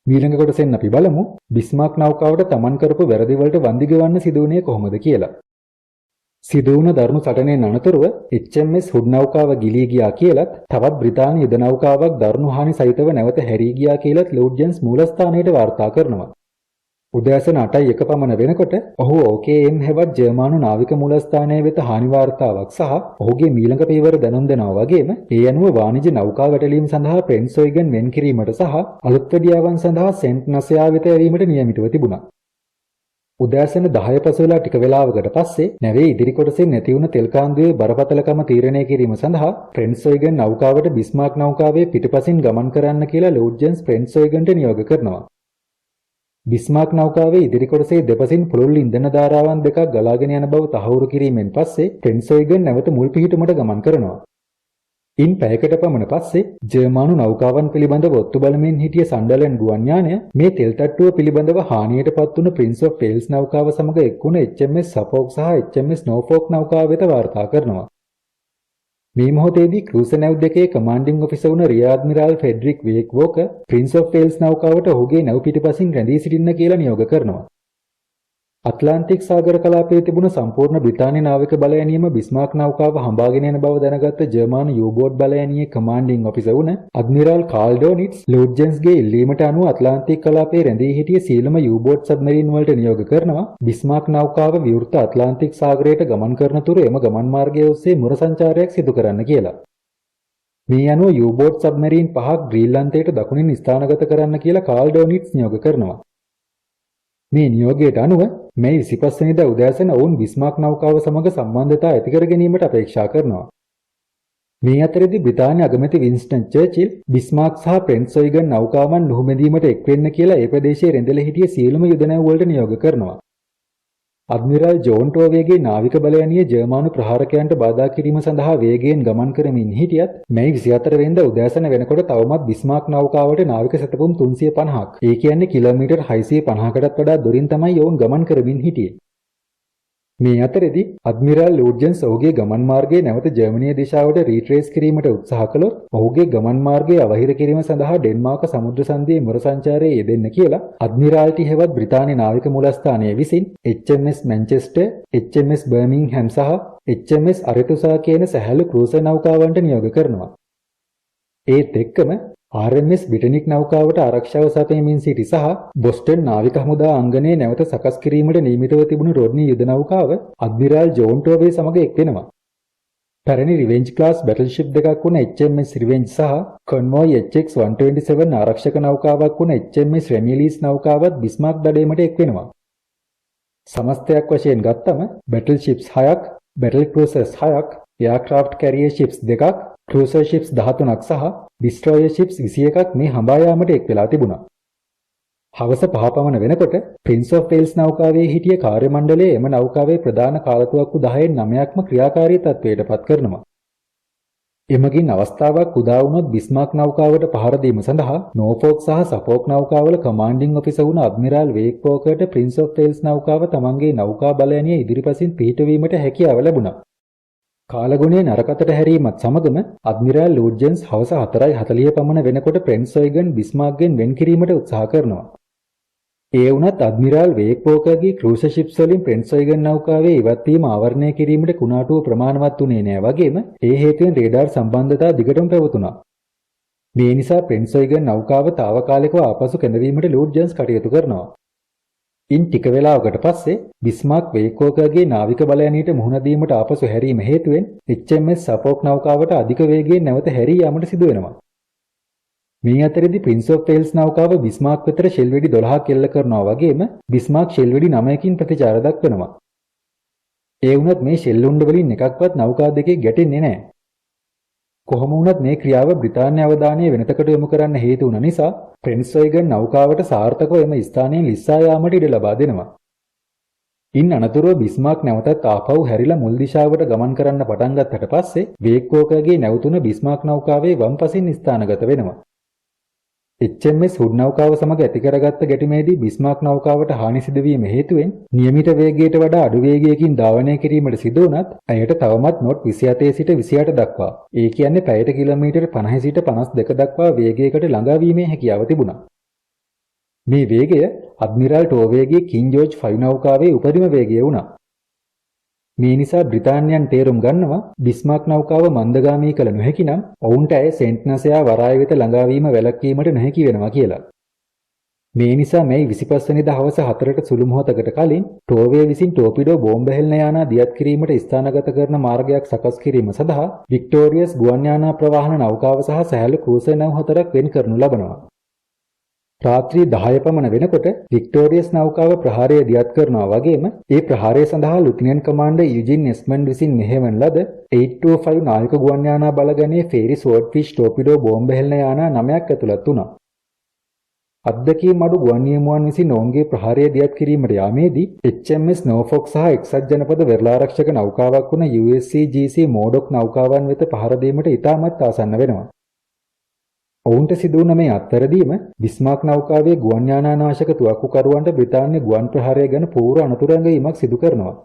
ඊළඟ කොටසෙන් අපි බලමු බිස්මාර්ක් නෞකාවට තමන් කරපු වැරදිවලට වන්දි ගෙවන්න සිදු වුණේ කොහොමද කියලා. සිදු වුණ දරුණු සටනෙන් අනතුරුව HMS හුඩ් නෞකාව ගිලී ගියා කියලත් තවත් බ්‍රිතාන්‍ය යුද නෞකාවක් දරුණු හානි සහිතව නැවත හැරී ගියා කියලත් ලූඩ්ජන්ස් මූලස්ථානයට වාර්තා කරනවා. උදෑසන 8:01 පමණ වෙනකොට ඔහු OKM හෙවත් ජර්මානු නාවික මූලස්ථානය වෙත හානි වාර්තාවක් සහ ඔහුගේ මීළඟ පියවර දැනුම් දෙනවා වගේම ඒ අනුව වාණිජ නෞකා වැටලීම් සඳහා ප්‍රෙන්සොයිගන් වෙන් කිරීමට සහ අලුත් වැඩියාවන් සඳහා සෙන්ට් නසයා වෙත යැවීමට නියමිතව තිබුණා. උදෑසන 10 පසු වෙලා ටික වෙලාවකට පස්සේ නැවේ ඉදිරි කොටසෙන් නැති වුණ තෙල් කාන්දුවේ බරපතලකම තීරණය කිරීම සඳහා ප්‍රෙන්සොයිගන් නෞකාවට බිස්මාර්ක් නෞකාවේ පිටුපසින් ගමන් කරන්න කියලා ලූඩ්ජන්ස් ප්‍රෙන්සොයිගන්ට නියෝග කරනවා. බිස්මාර්ක් නෞකාවේ ඉදිරි කොටසේ දෙපසින් පුළුල් ඉන්ධන ධාරාවන් දෙකක් ගලාගෙන යන බව තහවුරු කිරීමෙන් පස්සේ ප්‍රෙන්සොයිගන් නැවත මුල් පිහිටුමට ගමන් කරනවා. ඉන් පැයකට පමණ පස්සේ ජර්මානු නෞකාවන් පිළිබඳව ඔත්තු බලමින් හිටිය සන්ඩර්ලන්ඩ් ගුවන් යානය මේ තෙල් තට්ටුව පිළිබඳව හානියට පත් වුණු ප්‍රින්ස් ඔෆ් වේල්ස් නෞකාව සමග එක්වුණ HMS සෆෝක් සහ HMS නෝෆෝක් නෞකාව වෙත වාර්තා කරනවා. මේ මොහොතේදී ක්‍රූසර් නැව් දෙකේ කමාන්ඩින් ඔෆිසර් වුණ rear admiral Frederic Wake Walker Prince of Wales නෞකාවට ඔහුගේ නැව් පිටිපසින් රැඳී සිටින්න කියලා නියෝග කරනවා. අට්ලාන්ටික් සාගර කලාපයේ තිබුණ සම්පූර්ණ බ්‍රිතාන්‍ය නාවික බලඇණියම බිස්මාර්ක් නෞකාව හඹාගෙන යන බව දැනගත්ත ජර්මානු යූ-බෝට් බලඇණියේ කමාන්ඩින් ඔෆිසර් වුණ අඩ්මිරාල් කාල් ඩෝනිට්ස් ලෝඩ්ජන්ස්ගේ ඉල්ලීමට අනුව අට්ලාන්ටික් කලාපයේ රැඳී සිටිය සියලුම යූ-බෝට් සබ්මරීන් වලට නියෝග කරනවා බිස්මාර්ක් නෞකාව විවෘත අට්ලාන්ටික් සාගරයට ගමන් කරන තුරු එම ගමන් මාර්ගය ඔස්සේ මුර සංචාරයක් සිදු කරන්න කියලා. මේ අනුව යූ-බෝට් සබ්මරීන් 5ක් ග්‍රීන්ලන්තයට දකුණින් ස්ථානගත කරන්න කියලා කාල් ඩෝනිට්ස් නියෝග කරනවා. මේ නියෝගයට අනුව මේ 25 වෙනිදා උදෑසන ඔවුන් බිස්මාර්ක් නෞකාව සමග සම්බන්ධතා ඇති කර ගැනීමට අපේක්ෂා කරනවා. මේ අතරෙදි බ්‍රිතාන්‍ය අගමැති වින්ස්ටන් චර්චිල් බිස්මාර්ක් සහ ප්‍රෙන්ට්ස් ඔයිගන් නෞකාවන් ලුහුබැඳීමට එක් වෙන්න කියලා ඒ ප්‍රදේශයේ රැඳිලා හිටිය සියලුම යුද නැව් වලට නියෝග කරනවා. අඩ්මිරාල් ජෝන් ටෝවේගේ නාවික බලඇණිය ජර්මානු ප්‍රහාරකයන්ට බාධා කිරීම සඳහා වේගයෙන් ගමන් කරමින් හිටියත් මේ 24 වෙනිදා උදෑසන වෙනකොට තවමත් බිස්මාර්ක් නෞකාවට නාවික සැතපුම් 350ක්. ඒ කියන්නේ කිලෝමීටර් 650කටත් වඩා දුරින් තමයි ඔවුන් ගමන් කරමින් හිටියේ. මේ අතරෙදි අඩ්මිරාල් ලෝඩ්ජන්ස් ඔහුගේ ගමන් මාර්ගය නැවත ජර්මනිය දිශාවට රීට්‍රේස් කිරීමට උත්සාහ කළොත් ඔහුගේ ගමන් මාර්ගය අවහිර කිරීම සඳහා ඩෙන්මාර්ක සමුද්‍ර සන්ධියේ මුර සංචාරයේ යෙදෙන්න කියලා අඩ්මිරාල්ටි හෙවත් බ්‍රිතාන්‍ය නාවික මූලස්ථානය විසින් HMS මැන්චෙස්ටර්, HMS බර්මින්ග්හැම් සහ HMS අරෙතුසා කියන සැහැල්ලු ක්‍රූසර් නෞකාවන්ට නියෝග කරනවා. ඒත් එක්කම RMS බ්‍රිටනික් නෞකාවට ආරක්ෂාව සපයමින් සිටි සහ බොස්ටන් නාවික හමුදා අංගනයේ නැවත සකස් කිරීමට නියමිතව තිබුණු රොඩ්නි යුද නෞකාව අඩ්මිරාල් ජෝන් ටෝවේ සමග එක්වෙනවා. පැරණි රිවෙන්ජ් ක්ලාස් බැටල්ෂිප් දෙකක් වුණ HMS රිවෙන්ජ් සහ කොන්වෝයි HX-127 ආරක්ෂක නෞකාවක් වුණ HMS රෙමිලිස් නෞකාවත් බිස්මාර්ක් දඩයමට එක්වෙනවා. සමස්තයක් වශයෙන් ගත්තම බැටල්ෂිප්ස් 6ක්, බැටල් ක්‍රූසර්ස් 6ක්, එයාක්‍රාෆ්ට් කැරියර් ෂිප්ස් දෙකක්, ක්‍රූසර් ෂිප්ස් 13ක් සහ ඩිස්ට්‍රොයර් ෂිප්ස් 21ක් මේ හඹා යාමට එක් වෙලා තිබුණා. හවස 5 පමණ වෙනකොට ප්‍රින්ස් ඔෆ් වේල්ස් නෞකාවේ හිටිය කාර්ය මණ්ඩලය එම නෞකාවේ ප්‍රධාන කාලතුවක්කු 10න් 9ක්ම ක්‍රියාකාරී තත්ත්වයට පත් කරනවා. එමගින් අවස්ථාවක් උදා වුණොත් බිස්මාර්ක් නෞකාවට පහර දීම සඳහා නෝෆෝක් සහ සෆෝක් නෞකාවල කමාන්ඩින් ඔෆිසර් වුණ අඩ්මිරාල් වේක් වෝකර්ට ප්‍රින්ස් ඔෆ් වේල්ස් නෞකාව තමන්ගේ නෞකා බලඇණිය ඉදිරිපසින් පිහිටවීමට හැකියාව ලැබුණා. කාලගුණයේ නරකතට හැරීමත් සමගම අඩ්මිරාල් ලෝඩ්ජන්ස් හවස 4:40 පමණ වෙනකොට ප්‍රෙන්ට්ස් ඔයිගන් බිස්මාර්ක්ගෙන් වෙන් කිරීමට උත්සාහ කරනවා. ඒ වුණත් අඩ්මිරාල් වේක් වෝකර්ගේ ක්‍රූසර් ෂිප්ස් වලින් ප්‍රෙන්ට්ස් ඔයිගන් නෞකාවේ ඉවත් වීම ආවරණය කිරීමට කුණාටුව ප්‍රමාණවත් වුණේ නෑ වගේම ඒ හේතුවෙන් රේඩාර් සම්බන්ධතා දිගටම පැවතුණා. මේ නිසා ප්‍රෙන්ට්ස් ඔයිගන් නෞකාව තාවකාලිකව ආපසු කැඳවීමට ලෝඩ්ජන්ස් කටයුතු කරනවා. ඉන් ටික වේලාවකට පස්සේ බිස්මාර්ක් වේක් වෝකර්ගේ නාවික බලඇණියට මුහුණ දීමට ආපසු හැරීම හේතුවෙන් HMS සෆෝක් නෞකාවට අධික වේගයෙන් නැවත හැරී යාමට සිදු වෙනවා. මේ අතරේදී ප්‍රින්ස් ඔෆ් වේල්ස් නෞකාව බිස්මාර්ක් වෙතට ෂෙල් වෙඩි 12ක් එල්ල කරනවා වගේම බිස්මාර්ක් ෂෙල් වෙඩි 9කින් ප්‍රතිචාර දක්වනවා. ඒ වුණත් මේ ෂෙල් උණ්ඩ වලින් එකක්වත් නෞකා දෙකේ ගැටෙන්නේ නැහැ. කොහොම වුණත් මේ ක්‍රියාව බ්‍රිතාන්‍ය අවධානය වෙනතකට යොමු කරන්න හේතු වුණ නිසා ප්‍රෙන්ට්ස් ඔයිගන් නෞකාවට සාර්ථකව එම ස්ථානයෙන් ලිස්සා යාමට ඉඩ ලබා දෙනවා. ඉන් අනතුරුව බිස්මාර්ක් නැවතත් ආපහු හැරිලා මුල් දිශාවට ගමන් කරන්න පටන් ගත්තට පස්සේ වේක් වෝකර්ගේ නැව් තුන බිස්මාර්ක් නෞකාවේ වම් පසින් ස්ථානගත වෙනවා. HMS හුඩ් නෞකාව සමග ඇති කරගත්ත ගැටුමේදී බිස්මාර්ක් නෞකාවට හානි සිදුවීම හේතුවෙන් නියමිත වේගයට වඩා අඩු වේගයකින් ධාවනය කිරීමට සිදු වුණත් ඇයට තවමත් නොට් 27 සිට 28 දක්වා, ඒ කියන්නේ පැයට කිලෝමීටර් 50 සිට 52 දක්වා වේගයකට ළඟා වීමේ හැකියාව තිබුණා. මේ වේගය අඩ්මිරාල් ටෝවේගේ කින් ජෝර්ජ් 5 නෞකාවේ උපරිම වේගය වුණා. මේ නිසා බ්‍රිතාන්‍යයන් තේරුම් ගන්නවා බිස්මාර්ක් නෞකාව මන්දගාමී කළ නොහැකි නම් ඔවුන්ට ඇය සෙන්ට් නසයා වරාය වෙත ළඟාවීම වැළැක්වීමට නොහැකි වෙනවා කියලා. මේ නිසා මේ 25 වෙනිදා හවස 4ට සුළු මොහොතකට කලින් ටෝවේ විසින් ටෝපිඩෝ බෝම්බ හෙළන යානා දියත් කිරීමට ස්ථානගත කරන මාර්ගයක් සකස් කිරීම සඳහා වික්ටෝරියස් ගුවන් යානා ප්‍රවාහන නෞකාව සහ සැහැල්ලු ක්‍රූසර් නැව් 4ක් වෙන් කරනු ලබනවා. රාත්‍රී 10 පමණ වෙනකොට වික්ටෝරියස් නෞකාව ප්‍රහාරය දියත් කරනවා වගේම ඒ ප්‍රහාරය සඳහා ලුටිනන්ට් කමාන්ඩර් යුජින් එස්මන්ඩ් විසින් මෙහෙවන ලද 825 නාවික ගුවන් යානා බලගණයේ ෆේරි ස්වෝඩ්ෆිෂ් ටෝපිඩෝ බෝම්බ හෙළන යානා 9ක් ඇතුළත් වුණා. අද්දකීම් අඩු ගුවන් නියමුවන් විසින් ඔවුන්ගේ ප්‍රහාරය දියත් කිරීමට යාමේදී HMS නෝෆොක් සහ එක්සත් ජනපද වෙරළාරක්ෂක නෞකාවක් වුණ USCGC මෝඩොක් නෞකාවන් වෙත පහර දීමට ඉතාමත් ආසන්න වෙනවා. ඔවුන්ට සිදු වුණ මේ අත්තරදීම බිස්මාර්ක් නෞකාවේ ගුවන් යානා නාශක තුවක්කුකරුවන්ට බ්‍රිතාන්‍ය ගුවන් ප්‍රහාරය ගැන පූර්ව අනතුරු ඇඟීමක් සිදු කරනවා.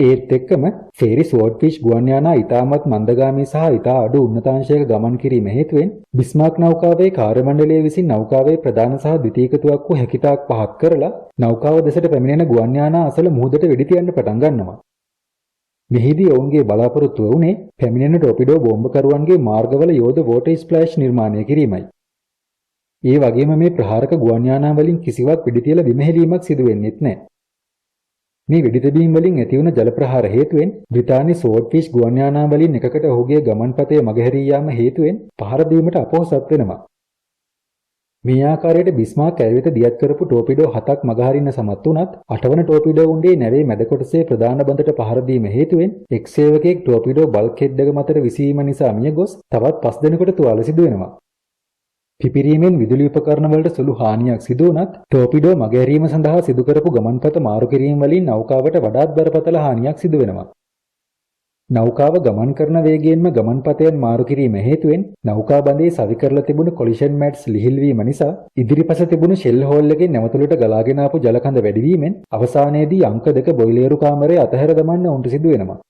ඒත් එක්කම ෆේරි ස්වෝර්ඩ්ෆිෂ් ගුවන් යානා ඉතාමත් මන්දගාමී සහ ඉතා අඩු උන්නතාංශයක ගමන් කිරීම හේතුවෙන් බිස්මාර්ක් නෞකාවේ කාර්ය මණ්ඩලය විසින් නෞකාවේ ප්‍රධාන සහ ද්විතීයික තුවක්කු හැකිතාක් පහත් කරලා නෞකාව දෙසට පැමිණෙන ගුවන් යානා අසල මුහුදට වෙඩි තියන්න පටන් ගන්නවා. මෙහිදී ඔවුන්ගේ බලාපොරොත්තුව වුණේ පැමිණෙන ටොපිඩෝ බෝම්බකරුවන්ගේ මාර්ගවල යෝධ වෝටර් ස්ප්ලෑෂ් නිර්මාණය කිරීමයි. ඒ වගේම මේ ප්‍රහාරක ගුවන් යානා වලින් කිසිවක් වෙඩි තියලා බිමහැලීමක් සිදු වෙන්නේත් නැහැ. මේ වෙඩි තැබීම් වලින් ඇතිවන ජල ප්‍රහාර හේතුවෙන් බ්‍රිතාන්‍ය ස්වෝර්ඩ්ෆිෂ් ගුවන් යානා වලින් එකකට ඔහුගේ ගමන්පතේ මගහැරී යාම හේතුවෙන් පහර දීමට අපොහොසත් වෙනවා. මේ ආකාරයට බිස්මාර්ක් ඇය වෙත දියත් කරපු ටෝපිඩෝ 7ක් මගහරින්න සමත් වුණත් 8 වන ටෝපිඩෝ උණ්ඩේ නැවේ මැද කොටසේ ප්‍රධාන බඳට පහර දීම හේතුවෙන් එක් සේවකයෙක් ටෝපිඩෝ බල්ක් හෙඩ් එක මතට විසීම නිසා මිය ගොස් තවත් 5 දෙනෙකුට තුවාල සිදු වෙනවා. පිපිරීමෙන් විදුලි උපකරණ වලට සුළු හානියක් සිදු වුණත් ටෝපිඩෝ මගහැරීම සඳහා සිදු කරපු ගමන්පත මාරු කිරීම වලින් නෞකාවට වඩාත් බරපතල හානියක් සිදු වෙනවා. නෞකාව ගමන් කරන වේගයෙන්ම ගමන්පතයන් මාරු කිරීම හේතුවෙන් නෞකා බඳේ සවි කරලා තිබුණු කොලිෂන් මැට්ස් ලිහිල් වීම නිසා ඉදිරිපස තිබුණු ෂෙල් හෝල් එකෙන් නැවතුලට ගලාගෙන ආපු ජල කඳ වැඩි වීමෙන් අවසානයේදී අංක 2 බොයිලර් කාමරය අතහැර දමන්න උන්ට සිදු වෙනවා.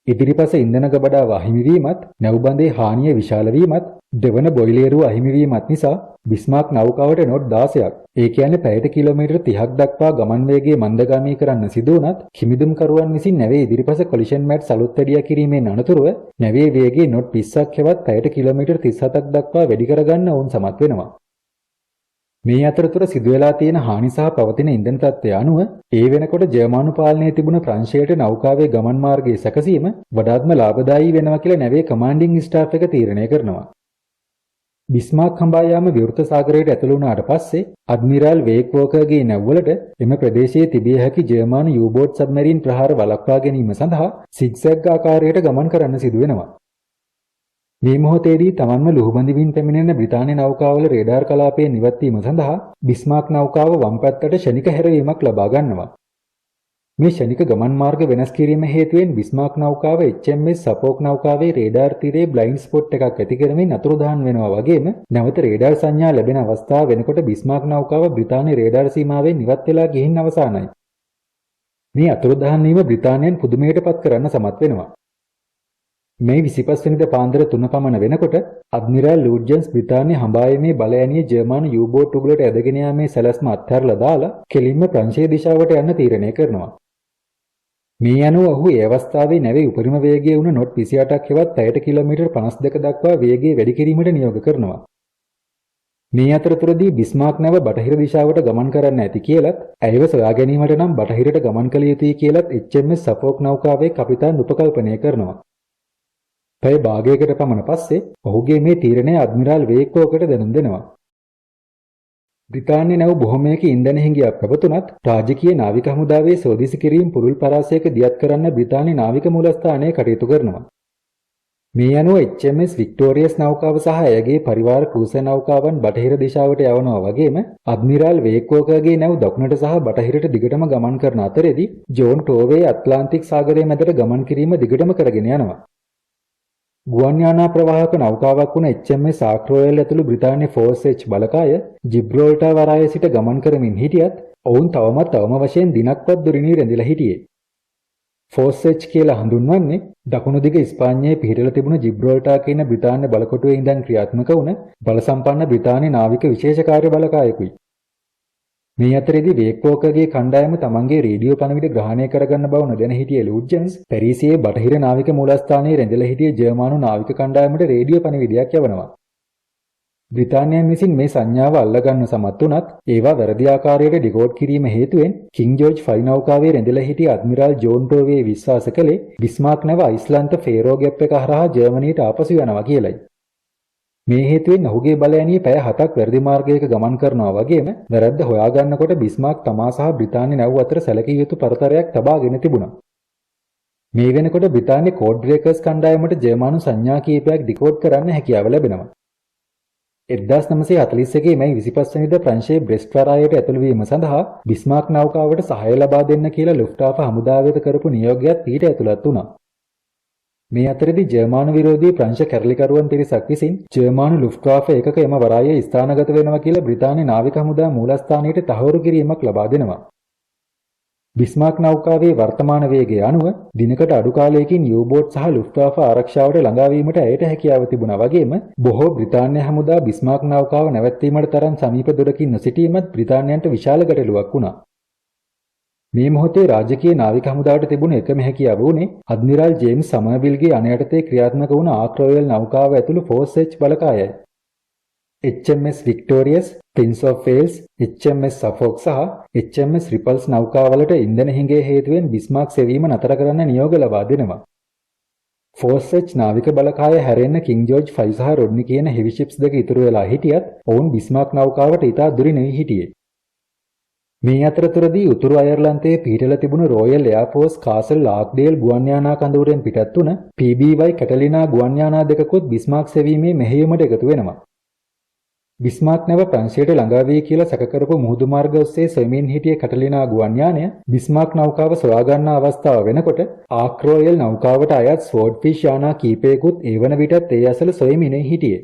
ඉදිරිපස ඉන්ධන ගබඩාව අහිමි වීමත් නැව්බඳේ හානිය විශාල වීමත් දෙවන බොයිලරුව අහිමි වීමත් නිසා බිස්මාර්ක් නෞකාවට නොට් 16ක් ඒ කියන්නේ පැයට කිලෝමීටර් 30ක් දක්වා ගමන් වේගය මන්දගාමී කරන්න සිදු වුණත් කිමිදුම් කරුවන් විසින් නැවේ ඉදිරිපස කොලිෂන් මැට් සලුත් වැඩියා කිරීමෙන් අනතුරුව නැවේ වේගය නොට් 20ක් හෙවත් පැයට කිලෝමීටර් 37ක් දක්වා වැඩි කරගන්න ඔවුන් සමත් වෙනවා. මේ අතරතුර සිදුවලා තියෙන හානි සහ පවතින ඉන්ධන තත්ත්වය අනුව ඒ වෙනකොට ජර්මානු පාලනයේ තිබුණ ප්‍රංශයට නෞකාවේ ගමන් මාර්ගයේ සැකසීම වඩාත්ම ලාභදායී වෙනවා කියලා නැවේ කමාන්ඩින් ස්ටාෆ් එක තීරණය කරනවා. බිස්මාර්ක් හඹා යාම විවෘත සාගරයට ඇතුළු වුණාට පස්සේ අඩ්මිරාල් වේක්වෝකර්ගේ නැව්වලට එම ප්‍රදේශයේ තිබිය හැකි ජර්මානු යූබෝට් සබ්මරීන් ප්‍රහාර වළක්වා ගැනීම සඳහා සිග්සැග් ආකාරයට ගමන් කරන්න සිදු වෙනවා. මේ මොහොතේදී තමන්ම ලුහුබඳිමින් පැමිණෙන බ්‍රිතාන්‍ය නෞකාවල රේඩාර් කලාපයෙන් ඉවත් වීම සඳහා බිස්මාර්ක් නෞකාව වම් පැත්තට ෂණික හැරවීමක් ලබා ගන්නවා. මේ ෂණික ගමන් මාර්ග වෙනස් කිරීම හේතුවෙන් බිස්මාර්ක් නෞකාව HMS සපෝක් නෞකාවේ රේඩාර් තිරේ බ්ලයින්ඩ් ස්පොට් එකක් ඇති කරමින් අතුරුදහන් වෙනවා වගේම නැවත රේඩාර් සංඥා ලැබෙන අවස්ථාව වෙනකොට බිස්මාර්ක් නෞකාව බ්‍රිතාන්‍ය රේඩාර් සීමාවෙන් ඉවත් වෙලා ගිහින් අවසానයි. මේ අතුරුදහන් වීම බ්‍රිතාන්‍යයන් පුදුමයටපත් කරන්න සමත් වෙනවා. මේ 25 වෙනිදා පාන්දර 3 පමණ වෙනකොට අඩ්මිරාල් ලූඩ්ජන්ස් බ්‍රිතාන්‍ය හඹායමේ බලයනිය ජර්මානු යූබෝට් උගලට ඇදගෙන යාමේ සැලැස්ම අත්හැරලා දාලා කෙලින්ම ප්‍රංශයේ දිශාවට යන්න තීරණය කරනවා. මේ අනුව ඔහු ඒ අවස්ථාවේ නැවේ උපරිම වේගය වුණ නොට් 28ක් හෙවත් පැයට කිලෝමීටර් 52 දක්වා වේගය වැඩි කිරීමට නියෝග කරනවා. මේ අතරතුරදී බිස්මාර්ක් නැව බටහිර දිශාවට ගමන් කරන්න ඇති කියලත් ඇයව සොයා ගැනීමට නම් බටහිරට ගමන් කළ යුතුයි කියලත් HMS සපෝක් නෞකාවේ කපිතාන් උපකල්පනය කරනවා. පැය භාගයකට පමණ පස්සේ ඔහුගේ මේ තීරණය අඩ්මිරාල් වේක්වෝකට දැනුම් දෙනවා. බ්‍රිතාන්‍ය නැව් බොහොමයක ඉන්ධන හිඟයක් පැවතුනත් රාජකීය නාවික හමුදාවේ සෝදිසි කිරීම පුරුල් පරාසයක දියත් කරන්න බ්‍රිතාන්‍ය නාවික මූලස්ථානය කටයුතු කරනවා. මේ අනුව HMS වික්ටෝරියස් නෞකාව සහ ඇයගේ පරිවාර ක්‍රූසර් නෞකාවන් බටහිර දිශාවට යවනවා වගේම අඩ්මිරාල් වේක්වෝකර්ගේ නැව් දකුණට සහ බටහිරට දිගටම ගමන් කරන අතරේදී ජෝන් ටෝවේ ඇට්ලාන්ටික් සාගරය මැදට ගමන් කිරීම දිගටම කරගෙන යනවා. ගුවන් යානා ප්‍රවාහක නෞකාවක් වුණ HMS ආක් රොයල් ඇතුළු බ්‍රිතාන්‍ය ෆෝර්ස් H බලකාය ජිබ්‍රෝල්ටර් වරාය සිට ගමන් කරමින් හිටියත් ඔවුන් තවමත් අවම වශයෙන් දිනක්වත් දුරිනී රැඳිලා හිටියේ. ෆෝර්ස් H කියලා හඳුන්වන්නේ දකුණු දිග ඉස්පාඤ්ඤයේ පිහිටලා තිබුණු ජිබ්‍රෝල්ටර් කියන බ්‍රිතාන්‍ය බලකොටුවේ ඉඳන් ක්‍රියාත්මක වුණ බලසම්පන්න බ්‍රිතාන්‍ය නාවික විශේෂ කාර්ය බලකායකුයි. මේ අතරේදී වේක්වෝකර්ගේ කණ්ඩායම තමන්ගේ රේඩියෝ පණිවිඩ ග්‍රහණය කරගන්න බව නොදැන හිටිය ලූඩ්ජන්ස් පැරිසියේ බටහිර නාවික මූලස්ථානයේ රැඳිලා හිටිය ජර්මානු නාවික කණ්ඩායමට රේඩියෝ පණිවිඩයක් යවනවා. බ්‍රිතාන්‍යයන් විසින් මේ සංඥාව අල්ලගන්න සමත් වුණත් ඒවා වැරදි ආකාරයට ඩිකෝඩ් කිරීම හේතුවෙන් කිං ජෝර්ජ් 5 නෞකාවේ රැඳිලා හිටිය අඩ්මිරාල් ජෝන් ටෝවේ විශ්වාස කළේ බිස්මාර්ක් නැව අයිස්ලන්ත ෆේරෝ ගැප් එක හරහා ජර්මනියට ආපසු යනවා කියලයි. මේ හේතුවෙන් ඔහුගේ බලයනිය පැය 7ක් වැරදි මාර්ගයක ගමන් කරනවා වගේම වැරද්ද හොයාගන්නකොට බිස්මාර්ක් තමා සහ බ්‍රිතාන්‍ය නැව් අතර සැලකිය යුතු පරතරයක් තබාගෙන තිබුණා. මේ වෙනකොට බ්‍රිතාන්‍ය කෝඩ් බ්‍රේකර්ස් කණ්ඩායමට ජර්මානු සංඥා කීපයක් ඩිකෝඩ් කරන්න හැකියාව ලැබෙනවා. 1941 මැයි 25 වෙනිදා ප්‍රංශයේ බ්‍රෙස්ට් වරායට ඇතුළු වීම සඳහා බිස්මාර්ක් නෞකාවට සහාය ලබා දෙන්න කියලා ලුෆ්ට්වාෆ් හමුදාව වෙත කරපු නියෝගයත් ඊට ඇතුළත් වුණා. මේ අතරදී ජර්මානු විරෝධී ප්‍රංශ කැරලිකරුවන් පිරිසක් විසින් ජර්මානු ලුෆ්ට්වාෆ් එකක එම වරායේ ස්ථානගත වෙනවා කියලා බ්‍රිතාන්‍ය නාවික හමුදා මූලස්ථානයට තහවුරු කිරීමක් ලබා දෙනවා. බිස්මාක් නෞකාවේ වර්තමාන වේගය අනුව දිනකට අඩු කාලයකින් යූබෝට් සහ ලුෆ්ට්වාෆ්ෆේ ආරක්ෂාවට ළඟා වීමට ඇයට හැකියාව තිබුණා වගේම බොහෝ බ්‍රිතාන්‍ය හමුදා බිස්මාක් නෞකාව නැවැත්වීමට තරම් සමීප දුරකින් නොසිටීමත් බ්‍රිතාන්‍යයන්ට විශාල ගැටලුවක් වුණා. මේ මොහොතේ රාජකීය නාවික හමුදාවට තිබුණ එකම හැකියාව වුණේ අද්මිරාල් ජේම්ස් සමර්විල්ගේ අණයටතේ ක්‍රියාත්මක වුණ ආක් රොයල් නෞකාව ඇතුළු force H බලකායයි. HMS Victorious, Prince of Wales, HMS Suffolk සහ HMS Repulse නෞකාවලට ඉන්ධන හිඟේ හේතුවෙන් බිස්මාක් සෙවීම නතර කරන්න නියෝග ලබා දෙනවා. ෆෝස් H නාවික බලකාය හැරෙන්න කිං ජෝර්ජ් 5 සහ රොඩ්නි කියන හෙවි ෂිප්ස් දෙක ඉතුරු වෙලා හිටියත් ඔවුන් බිස්මාක් නෞකාවට ඉතා දුරින් හිටියේ. මේ අතරතුරදී උතුරු අයර්ලන්තයේ පිහිටලා තිබුණු රෝයල් එයාර්ෆෝස් කාසල් ලාක්ඩේල් ගුවන් යානා කඳවුරෙන් පිටත් වුණ PBY කැටලිනා ගුවන් යානා දෙකකුත් බිස්මාක් සෙවීමේ මෙහෙයුමට එකතු වෙනවා. බිස්මාක් නැව ප්‍රංශයට ළඟා වී කියලා සැක කරපු මුහුදු මාර්ග ඔස්සේ සොයමින් හිටිය කැටලිනා ගුවන් යානය බිස්මාක් නෞකාව සොයා ගන්නා අවස්ථාව වෙනකොට ආක් රෝයල් නෞකාවට අයත් ස්වෝඩ්ෆිෂ් යානා කීපයකුත් ඒ වන විටත් ඒ අසල සොයමින් හිටියේ.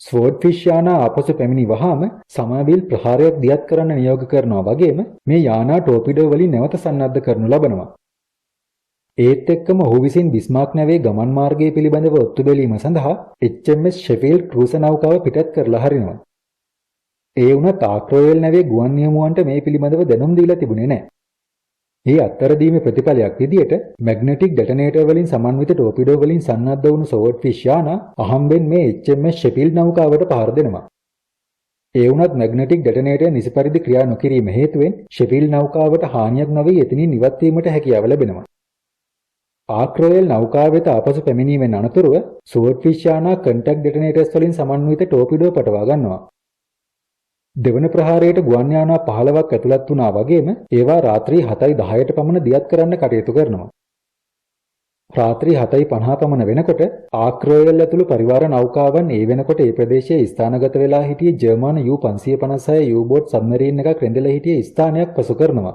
ස්වෝඩ්ෆිෂ් යානා ආපසු පැමිණි වහාම සමර්විල් ප්‍රහාරයක් දියත් කරන්න නියෝග කරනවා වගේම මේ යානා ටෝපිඩෝ වලින් නැවත සන්නද්ධ කරනු ලබනවා. ඒත් එක්කම ඔහු විසින් බිස්මාක් නැවේ ගමන් මාර්ගය පිළිබඳව ඔත්තු බැලීම සඳහා HMS ෂෙෆීල්ඩ් ක්‍රූසර් නෞකාව පිටත් කරලා හරිනවා. ඒ වුණත් ආක් රොයල් නැවේ ගුවන් නියමුවන්ට මේ පිළිබඳව දැනුම් දීලා තිබුණේ නැහැ. ඒ අත්තරදීමේ ප්‍රතිඵලයක් විදියට මැග්නටික් ඩෙටනේටර් වලින් සමන්විත ටෝපිඩෝ වලින් සන්නද්ධ වුණු ස්වෝඩ්ෆිෂ් යානා අහම්බෙන් මේ HMS ෂෙෆීල්ඩ් නෞකාවට පහර දෙනවා. ඒ වුණත් මැග්නටික් ඩෙටනේටර් නිසි පරිදි ක්‍රියා නොකිරීම හේතුවෙන් ෂෙෆීල්ඩ් නෞකාවට හානියක් නොවී එතනින් ඉවත් වීමට හැකියාව ලැබෙනවා. ආක් රොයල් නෞකාව වෙත ආපසු පැමිණීමෙන් අනතුරුව ස්වෝඩ්ෆිෂ් යානා කන්ටැක්ට් ඩෙටනේටර්ස් වලින් සමන්විත ටෝපිඩෝ පටවා ගන්නවා. දෙවන ප්‍රහාරයට ගුවන් යානා 15ක් ඇතුළත් වුණා වගේම ඒවා රාත්‍රී 7:10ට පමණ දියත් කරන්න කටයුතු කරනවා. රාත්‍රී 7:50 පමණ වෙනකොට ආක් රොයල් ඇතුළු පරිවාර නෞකාවන් ඒ වෙනකොට ඒ ප්‍රදේශයේ ස්ථානගත වෙලා හිටිය ජර්මන් U-556 යූබෝට් සබ්මරීන් එකක් රැඳිලා හිටිය ස්ථානයක් පසු කරනවා.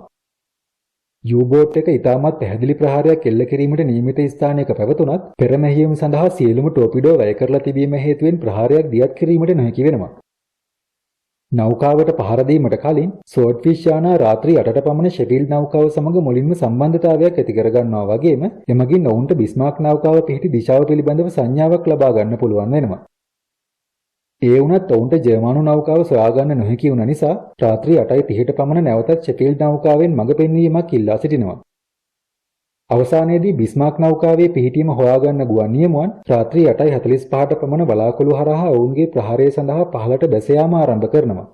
යූබෝට් එක ඉතාමත් පැහැදිලි ප්‍රහාරයක් එල්ල කිරීමට නියමිත ස්ථානයක පැවතුනත් පෙර මෙහෙයුම සඳහා සියලුම ටෝපිඩෝ වැය කරලා තිබීම හේතුවෙන් ප්‍රහාරයක් දියත් කිරීමට නොහැකි වෙනවා. නෞකාවට පහර දීමට කලින් ස්වෝඩ්ෆිෂ් යානා රාත්‍රී 8ට පමණ ෂෙෆීල්ඩ් නෞකාව සමග මුලින්ම සම්බන්ධතාවයක් ඇති කර ගන්නවා වගේම එමගින් ඔවුන්ට බිස්මාක් නෞකාව පිහිටි දිශාව පිළිබඳව සංඥාවක් ලබා ගන්න පුළුවන් වෙනවා. ඒ වුණත් ඔවුන්ට ජර්මනු නෞකාව සොයා ගන්න නොහැකි වුණ නිසා රාත්‍රී 8:30ට පමණ නැවතත් ෂෙෆීල්ඩ් නෞකාවෙන් මඟ පෙන්වීමක් ඉල්ලා සිටිනවා. අවසානයේදී බිස්මාක් නෞකාවේ පිහිටීම හොයාගන්න ගුවන් නියමුවන් රාත්‍රී 8:45ට පමණ බලාකුළු හරහා ඔවුන්ගේ ප්‍රහාරය සඳහා පහළට බැස යාම ආරම්භ කරනවා.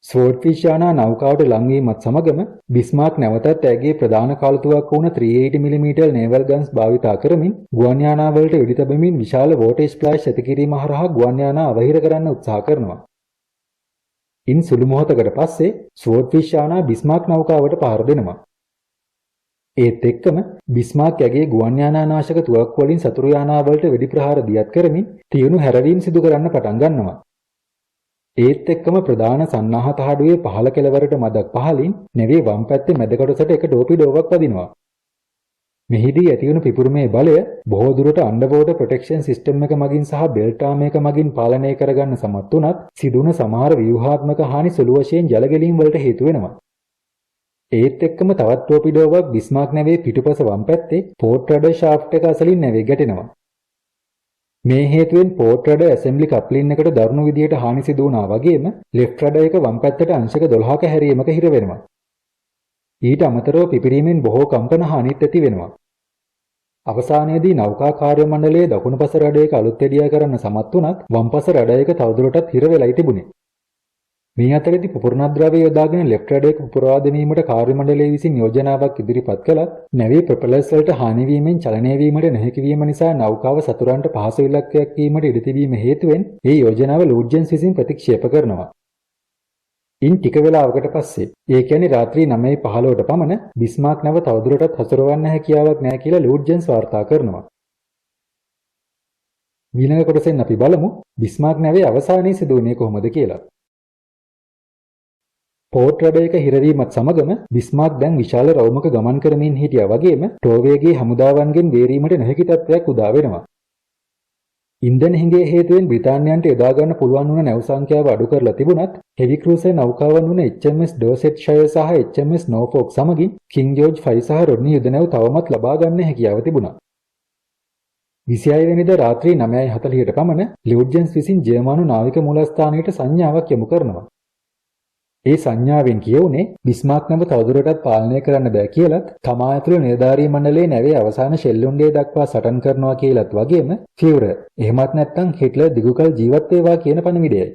ස්වෝඩ්ෆිෂ් යානා නෞකාවට ලංවීමත් සමගම බිස්මාක් නැවතත් ඇගේ ප්‍රධාන කාලතුවක් වුණ 380mm නේවල් ගන්ස් භාවිතා කරමින් ගුවන් යානා වලට වෙඩි තබමින් විශාල වෝටේජ් ෆ්ලෑෂ් ඇති කිරීම හරහා ගුවන් යානා අවහිර කරන්න උත්සාහ කරනවා. ඉන් සුළු මොහොතකට පස්සේ ස්වෝඩ්ෆිෂ් යානා බිස්මාක් නෞකාවට පහර දෙනවා. ඒත් එක්කම බිස්මාක් ඇගේ ගුවන් යානා නාශක තුවක්කු වලින් සතුරු යානා වලට වෙඩි ප්‍රහාර දියත් කරමින් තියුණු හැරවීම් සිදු කරන්න පටන් ගන්නවා. ඒත් එක්කම ප්‍රධාන සන්නාහත හඩුවේ පහළ කෙළවරට මදක් පහළින් නැවේ වම් පැත්තේ මැද කොටසට එක ටෝපිඩෝවක් වදිනවා. මෙහිදී ඇතිවුණු පිපුරුමේ බලය බොහෝ දුරට අන්ඩර්වෝටර් ප්‍රොටෙක්ෂන් සිස්ටම් එක මගින් සහ බෙල්ට් ආර්ම් එක මගින් පාලනය කරගන්න සමත් වුණත් සිදුවන සමහර ව්‍යුහාත්මක හානි සුළු වශයෙන් ජල ගැලීම් වලට හේතු වෙනවා. ඒත් එක්කම තවත් ටෝපිඩෝවක් බිස්මාක් නැවේ පිටුපස වම් පැත්තේ පෝර්ට් රඩර් ෂාෆ්ට් එක අසලින් නැවේ ගැටෙනවා. මේ හේතුවෙන් පෝර්ට් රඩර් ඇසෙම්බලි කප්ලින් එකට දරුණු විදියට හානි සිදු වුණා වගේම ලෙෆ්ට් රඩර් එක වම් පැත්තට අංශක 12ක හැරීමක හිර වෙනවා. ඊට අමතරව පිපිරීමෙන් බොහෝ කම්පන හානිත් ඇති වෙනවා. අවසානයේදී නෞකා කාර්ය මණ්ඩලයේ දකුණුපස රඩර් එක අලුත් එඩියා කරන්න සමත් වුණත් වම්පස රඩර් එක තවදුරටත් හිර වෙලයි තිබුණේ. මේ අතරදී පුපුරණද්‍රව්‍ය යොදාගෙන ලෙෆ්ට් රඩර් එක පුපුරවා ගැනීමට කාර්ය මණ්ඩලය විසින් යෝජනාවක් ඉදිරිපත් කළත් නැවේ ප්‍රොපෙලර්ස් වලට හානි වීමෙන් චලනය වීමට නොහැකි වීම නිසා නෞකාව සතුරන්ට පහසු ඉලක්කයක් වීමට ඉඩ තිබීම හේතුවෙන් මේ යෝජනාව ලූඩ්ජන්ස් විසින් ප්‍රතික්ෂේප කරනවා. ඉන් ටික වේලාවකට පස්සේ ඒ කියන්නේ රාත්‍රී 9:15ට පමණ බිස්මාක් නැව තවදුරටත් හසුරවන්න හැකියාවක් නැහැ කියලා ලූඩ්ජන්ස් වාර්තා කරනවා. ඊළඟ කොටසෙන් අපි බලමු බිස්මාක් නැවේ අවසානයේ සිදුවන්නේ කොහොමද කියලා. පෝර්ට් රඩර් එක හිරවීමත් සමගම බිස්මාක් දැන් විශාල රවුමක ගමන් කරමින් හිටියා වගේම ටෝවේගේ හමුදාවන්ගෙන් බේරීමට නොහැකි තත්ත්වයක් උදා වෙනවා. ඉන්ධන හිඟේ හේතුවෙන් බ්‍රිතාන්‍යයන්ට යොදා ගන්න පුළුවන් වුණ නැව් සංඛ්‍යාව අඩු කරලා තිබුණත් හෙවි ක්‍රූසර් නෞකාවන් වුණ HMS Dorsetshire සහ HMS Norfolk සමගින් King George 5 සහ Rodney යුද නැව් තවමත් ලබා ගන්න හැකියාව තිබුණා. 26 වෙනිදා රාත්‍රී 9:40ට පමණ ලියුට්ජන්ස් විසින් ජර්මනු නාවික මූලස්ථානයට සංඥාවක් යොමු කරනවා. ඒ සංඥාවෙන් කියවුනේ බිස්මාර්ක් නැව තවදුරටත් පාලනය කරන්න බෑ කියලත් තමා ඇතුළු නිලධාරී මණ්ඩලයේ නැවේ අවසාන ෂෙල්ලුන්ඩේ දක්වා සටන් කරනවා කියලත් වගේම ෆියුරර් එහෙමත් නැත්නම් හිට්ලර් දිගුකල් ජීවත් වේවා කියන පණිවිඩයයි.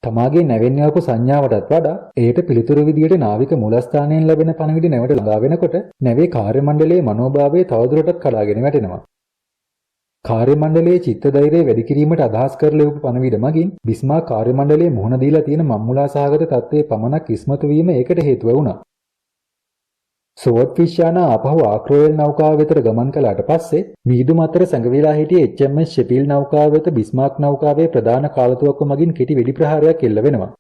තමාගේ නැවෙන් යවපු සංඥාවටත් වඩා එයට පිළිතුරු විදියට නාවික මූලස්ථානයෙන් ලැබෙන පණිවිඩ නැවට ළඟා වෙනකොට නැවේ කාර්ය මණ්ඩලයේ මනෝභාවය තවදුරටත් කඩාගෙන වැටෙනවා. කාර්ය මණ්ඩලයේ චිත්ත ධෛර්යය වැඩි කිරීමට අදහස් කරලා උපු පණවිඩ මගින් බිස්මාර්ක් කාර්ය මණ්ඩලයේ මුහුණ දීලා තියෙන මම්මුලා සහගත තත්ත්වයේ පමණක් ඉස්මතු වීම ඒකට හේතුව වුණා. සෝවර්ට් ෆිෂ් යානා ආපහු ආක්‍රෝයල් නෞකාව වෙතට ගමන් කළාට පස්සේ මීදුම අතර සැඟවිලා හිටිය HMS ෂෙපීල් නෞකාව වෙත බිස්මාර්ක් නෞකාවේ ප්‍රධාන කාලතුවක්කු මගින් කෙටි වෙඩි ප්‍රහාරයක් එල්ල වෙනවා.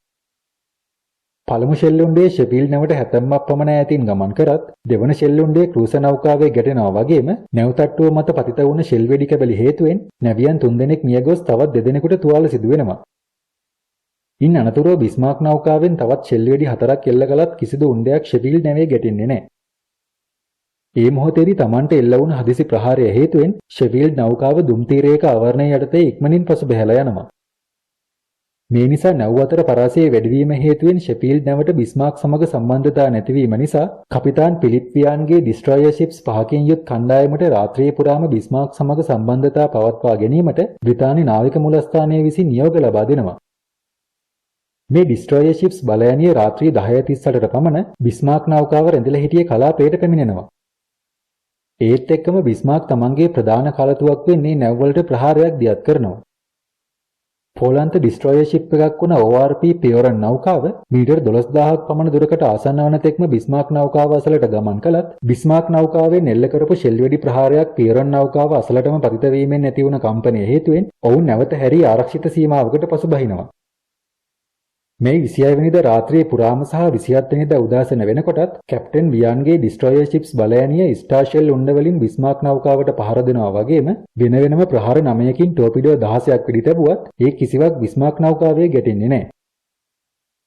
පළමු ෂෙල්ලුන්ඩේ ෂෙපීල් නැවට 70ක් පමණ ඈතින් ගමන් කරත් දෙවන ෂෙල්ලුන්ඩේ ක්‍රූසර් නෞකාවේ ගැටෙනවා වගේම නැව් තට්ටුව මත පතිත වුණ ෂෙල් වෙඩි කැබලි හේතුවෙන් නැවියන් 3 දෙනෙක් මිය ගොස් තවත් 2 දෙනෙකුට තුවාල සිදු වෙනවා. ඉන් අනතුරුව බිස්මාර්ක් නෞකාවෙන් තවත් ෂෙල් වෙඩි 4ක් එල්ල කළත් කිසිදු උණ්ඩයක් ෂෙපීල් නැවේ ගැටෙන්නේ නැහැ. ඒ මොහොතේදී Tamante එල්ල වුණ හදිසි ප්‍රහාරය හේතුවෙන් ෂෙෆීල්ඩ් නෞකාව දුම් තීරයක ආවරණය යටතේ ඉක්මනින් පසු බැහැලා යනවා. මේ නිසා නැව් අතර පරාසය වැඩිවීම හේතුවෙන් ෂෙෆීල්ඩ් නැවට බිස්මාර්ක් සමග සම්බන්ධතා නැතිවීම නිසා කපිතාන් ෆිලිප් වියාන්ගේ ඩිස්ට්‍රොයර් ෂිප්ස් 5කින් යුත් කණ්ඩායමට රාත්‍රියේ පුරාම බිස්මාර්ක් සමග සම්බන්ධතා පවත්වා ගැනීමට බ්‍රිතාන්‍ය නාවික මූලස්ථානය විසින් නියෝග ලබා දෙනවා. මේ ඩිස්ට්‍රොයර් ෂිප්ස් බලයනිය රාත්‍රී 10:38ට පමණ බිස්මාර්ක් නෞකාව රැඳිලා හිටිය කලාපයට පැමිණෙනවා. ඒත් එක්කම බිස්මාර්ක් තමන්ගේ ප්‍රධාන කලතුවක්කුවෙන් මේ නැව්වලට ප්‍රහාරයක් දියත් කරනවා. පෝලන්ත ඩිස්ට්‍රොයර් ෂිප් එකක් වුණ ORP පියොරන් නෞකාව මීටර් 12000ක් පමණ දුරකට ආසන්න වන තෙක්ම බිස්මාර්ක් නෞකාව අසලට ගමන් කළත් බිස්මාර්ක් නෞකාවෙන් එල්ල කරපු ෂෙල් වෙඩි ප්‍රහාරයක් පියොරන් නෞකාව අසලටම පතිත වීමෙන් ඇති වුණ කම්පනය හේතුවෙන් ඔවුන් නැවත හැරී ආරක්ෂිත සීමාවකට පසුබහිනවා. මේ 26 වෙනිදා රාත්‍රියේ පුරාම සහ 27 වෙනිදා උදෑසන වෙනකොටත් කැප්ටන් වියාන්ගේ ඩිස්ට්‍රොයර් ෂිප්ස් බලයනිය ස්ටාර් ෂෙල් උණ්ඩ වලින් බිස්මාර්ක් නෞකාවට පහර දෙනවා වගේම වෙන වෙනම ප්‍රහාර 9කින් ටෝපිඩෝ 16ක් වෙඩි තැබුවත් ඒ කිසිවක් බිස්මාර්ක් නෞකාවේ ගැටෙන්නේ නැහැ.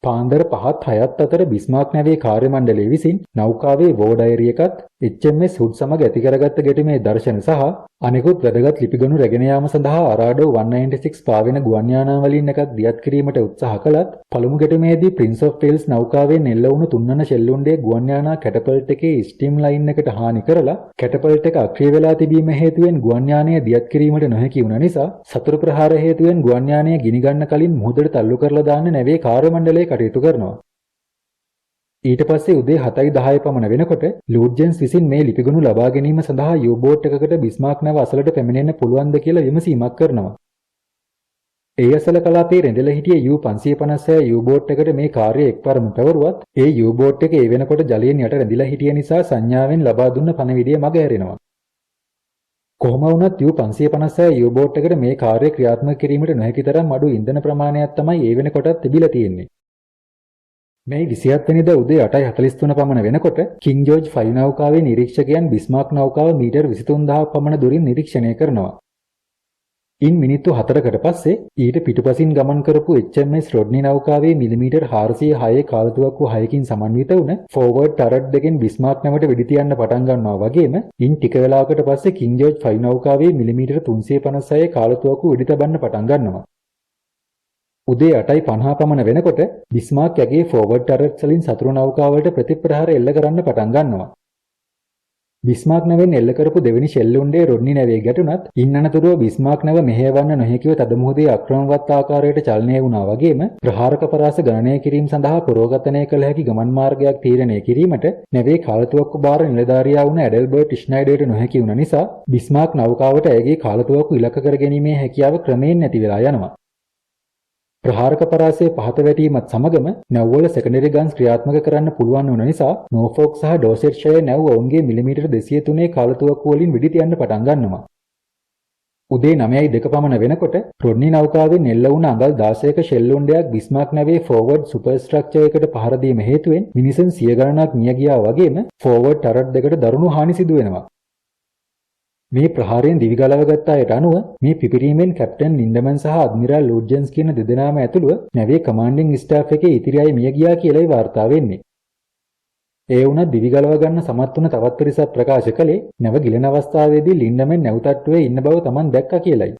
පාන්දර 5:06 අතර බිස්මාර්ක් නැවේ කාර්ය මණ්ඩලය විසින් නෞකාවේ වෝ ඩයරි එකත් HMS හුඩ් සමග ඇති කරගත්ත ගැටීමේ දර්ශන සහ අනෙකුත් වැදගත් ලිපිගනු රැගෙන යාම සඳහා අරාඩෝ 196 පාවෙන ගුවන් යානා වලින් එකක් දියත් කිරීමට උත්සාහ කළත් පළමු ගැටීමේදී ප්‍රින්ස් ඔෆ් වෙල්ස් නෞකාවෙන් එල්ල වුණු තුන්වන ෂෙල්ලුන්ඩේ ගුවන් යානා කැටපල්ට් එකේ ස්ටීම් ලයින් එකට හානි කරලා කැටපල්ට් එක අක්‍රිය වෙලා තිබීම හේතුවෙන් ගුවන් යානය දියත් කිරීමට නොහැකි වුණ නිසා සතුරු ප්‍රහාර හේතුවෙන් ගුවන් යානය ගිනි ගන්න කලින් මුහුදට තල්ලු කරලා දාන්න නැවේ කාර්ය මණ්ඩලය කටයුතු කරනවා. ඊට පස්සේ උදේ 7:10 පමණ වෙනකොට ලූට්ජන්ස් විසින් මේ ලිපිගනු ලබා ගැනීම සඳහා යූබෝට් එකකට බිස්මාර්ක් නැව අසලට පැමිණෙන්න පුළුවන්ද කියලා විමසීමක් කරනවා. ඒ අසල කලාපයේ රැඳිලා හිටිය U556 යූබෝට් එකට මේ කාර්යය එක්වරම පැවරුවත් ඒ යූබෝට් එක ඒ වෙනකොට ජලයෙන් යට රැඳිලා හිටිය නිසා සංඥාවෙන් ලබා දුන්න පණවිඩය මග හැරෙනවා. කොහොම වුණත් U556 යූබෝට් එකට මේ කාර්යය ක්‍රියාත්මක කිරීමට නොහැකි තරම් අඩු ඉන්ධන ප්‍රමාණයක් තමයි ඒ වෙනකොටත් තිබිලා තියෙන්නේ. මේ 27 වෙනිදා උදේ 8:43 පමණ වෙනකොට කිං ජෝර්ජ් 5 නෞකාවේ නිරීක්ෂකයන් බිස්මාර්ක් නෞකාව මීටර් 23000ක් පමණ දුරින් නිරීක්ෂණය කරනවා. ඉන් මිනිත්තු 4කට පස්සේ ඊට පිටුපසින් ගමන් කරපු HMS රොඩ්නි නෞකාවේ මිලිමීටර් 406 කාලතුවක්කු 6කින් සමන්විත වුණ ෆෝවර්ඩ් ටරට් දෙකෙන් බිස්මාර්ක් නැවට වෙඩි තියන්න පටන් ගන්නවා වගේම ඉන් ටික වේලාවකට පස්සේ කිං ජෝර්ජ් 5 නෞකාවේ මිලිමීටර් 356 කාලතුවක්කු වෙඩි තබන්න පටන් ගන්නවා. උදේ 8:50 පමණ වෙනකොට බිස්මාර්ක් යගේ ෆෝවර්ඩ් ටරට්ස් වලින් සතුරු නෞකාවලට ප්‍රතිප්‍රහාර එල්ල කරන්න පටන් ගන්නවා. බිස්මාර්ක් නැවෙන් එල්ල කරපු දෙවෙනි ෂෙල්ලුන්ඩේ රොඩ්නි නැවේ ගැටුණත් ඉන් අනතුරුව බිස්මාර්ක් නැව මෙහෙයවන්න නොහැකිව තද මුහුදේ අක්‍රමවත් ආකාරයට චලනය වුණා වගේම ප්‍රහාරක පරාස ගණනය කිරීම සඳහා පුරෝගතනය කළ හැකි ගමන් මාර්ගයක් තීරණය කිරීමට නැවේ කාලතුවක්කු භාර නිලධාරියා වුණ ඇඩල්බර්ට් ෂ්නයිඩර්ට නොහැකි වුණ නිසා බිස්මාර්ක් නෞකාවට ඇගේ කාලතුවක්කු ඉලක්ක කර ගැනීමේ හැකියාව ක්‍රමයෙන් නැති වෙලා යනවා. ප්‍රහාරක පරාසය පහත වැටීමත් සමගම නැව්වල සෙකන්ඩරි ගන්ස් ක්‍රියාත්මක කරන්න පුළුවන් වුණ නිසා නෝෆෝක් සහ ඩෝසෙට්ෂයර් නැව් ඔවුන්ගේ මිලිමීටර් 203 කාලතුවක්කු වලින් වෙඩි තියන්න පටන් ගන්නවා. උදේ 9:02 පමණ වෙනකොට රොඩ්නි නෞකාවෙන් එල්ල වුණ අඟල් 16ක ෂෙල් උණ්ඩයක් බිස්මාර්ක් නැවේ ෆෝවර්ඩ් සුපර්ස්ට්‍රක්චර් එකට පහර දීම හේතුවෙන් මිනිසුන් 100 ගණනක් මිය ගියා වගේම ෆෝවර්ඩ් ටරට් දෙකට දරුණු හානි සිදු වෙනවා. මේ ප්‍රහාරයෙන් දිවි ගලවගත් අයට අනුව මේ පිපිරීමෙන් කැප්ටන් ලින්ඩමන් සහ අඩ්මිරාල් ලූඩ්ජන්ස් කියන දෙදෙනාම ඇතුළුව නැවේ කමාන්ඩින් ස්ටාෆ් එකේ ඉතිරි අය මිය ගියා කියලායි වාර්තා වෙන්නේ. ඒ වුණත් දිවි ගලව ගන්න සමත් වුණ තවත් පිරිසක් ප්‍රකාශ කළේ නැව ගිලන අවස්ථාවේදී ලින්ඩමන් නැවතට්ටුවේ ඉන්න බව Taman දැක්කා කියලයි.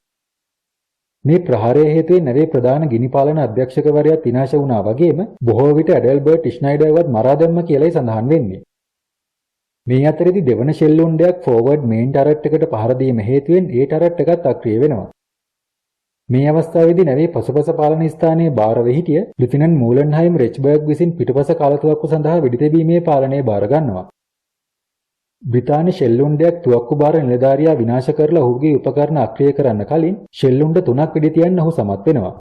මේ ප්‍රහාරය හේතුවෙන් නැවේ ප්‍රධාන ගිනි පාලන අධ්‍යක්ෂකවරයාත් විනාශ වුණා වගේම බොහෝ විට ඇඩල්බර්ට් ස්නයිඩර්වත් මරා දැම්ම කියලායි සඳහන් වෙන්නේ. මේ අතරේදී දෙවන ෂෙල් උණ්ඩයක් ෆෝවර්ඩ් මේන් ටරට් එකට පහර දීම හේතුවෙන් ඒ ටරට් එකත් අක්‍රිය වෙනවා. මේ අවස්ථාවේදී නැවේ පසුපස පාලන ස්ථානයේ භාරව හිටිය ලෙෆ්ටිනන්ට් මූලන්හයිම් රෙච්බර්ග් විසින් පිටුපස කාලතුවක්කු සඳහා වෙඩි තැබීමේ පාලනය බාර ගන්නවා. බ්‍රිතාන්‍ය ෂෙල් උණ්ඩයක් තුවක්කු බාර නිලධාරියා විනාශ කරලා ඔහුගේ උපකරණ අක්‍රිය කරන්න කලින් ෂෙල් උණ්ඩ 3ක් වෙඩි තියන්න ඔහු සමත් වෙනවා.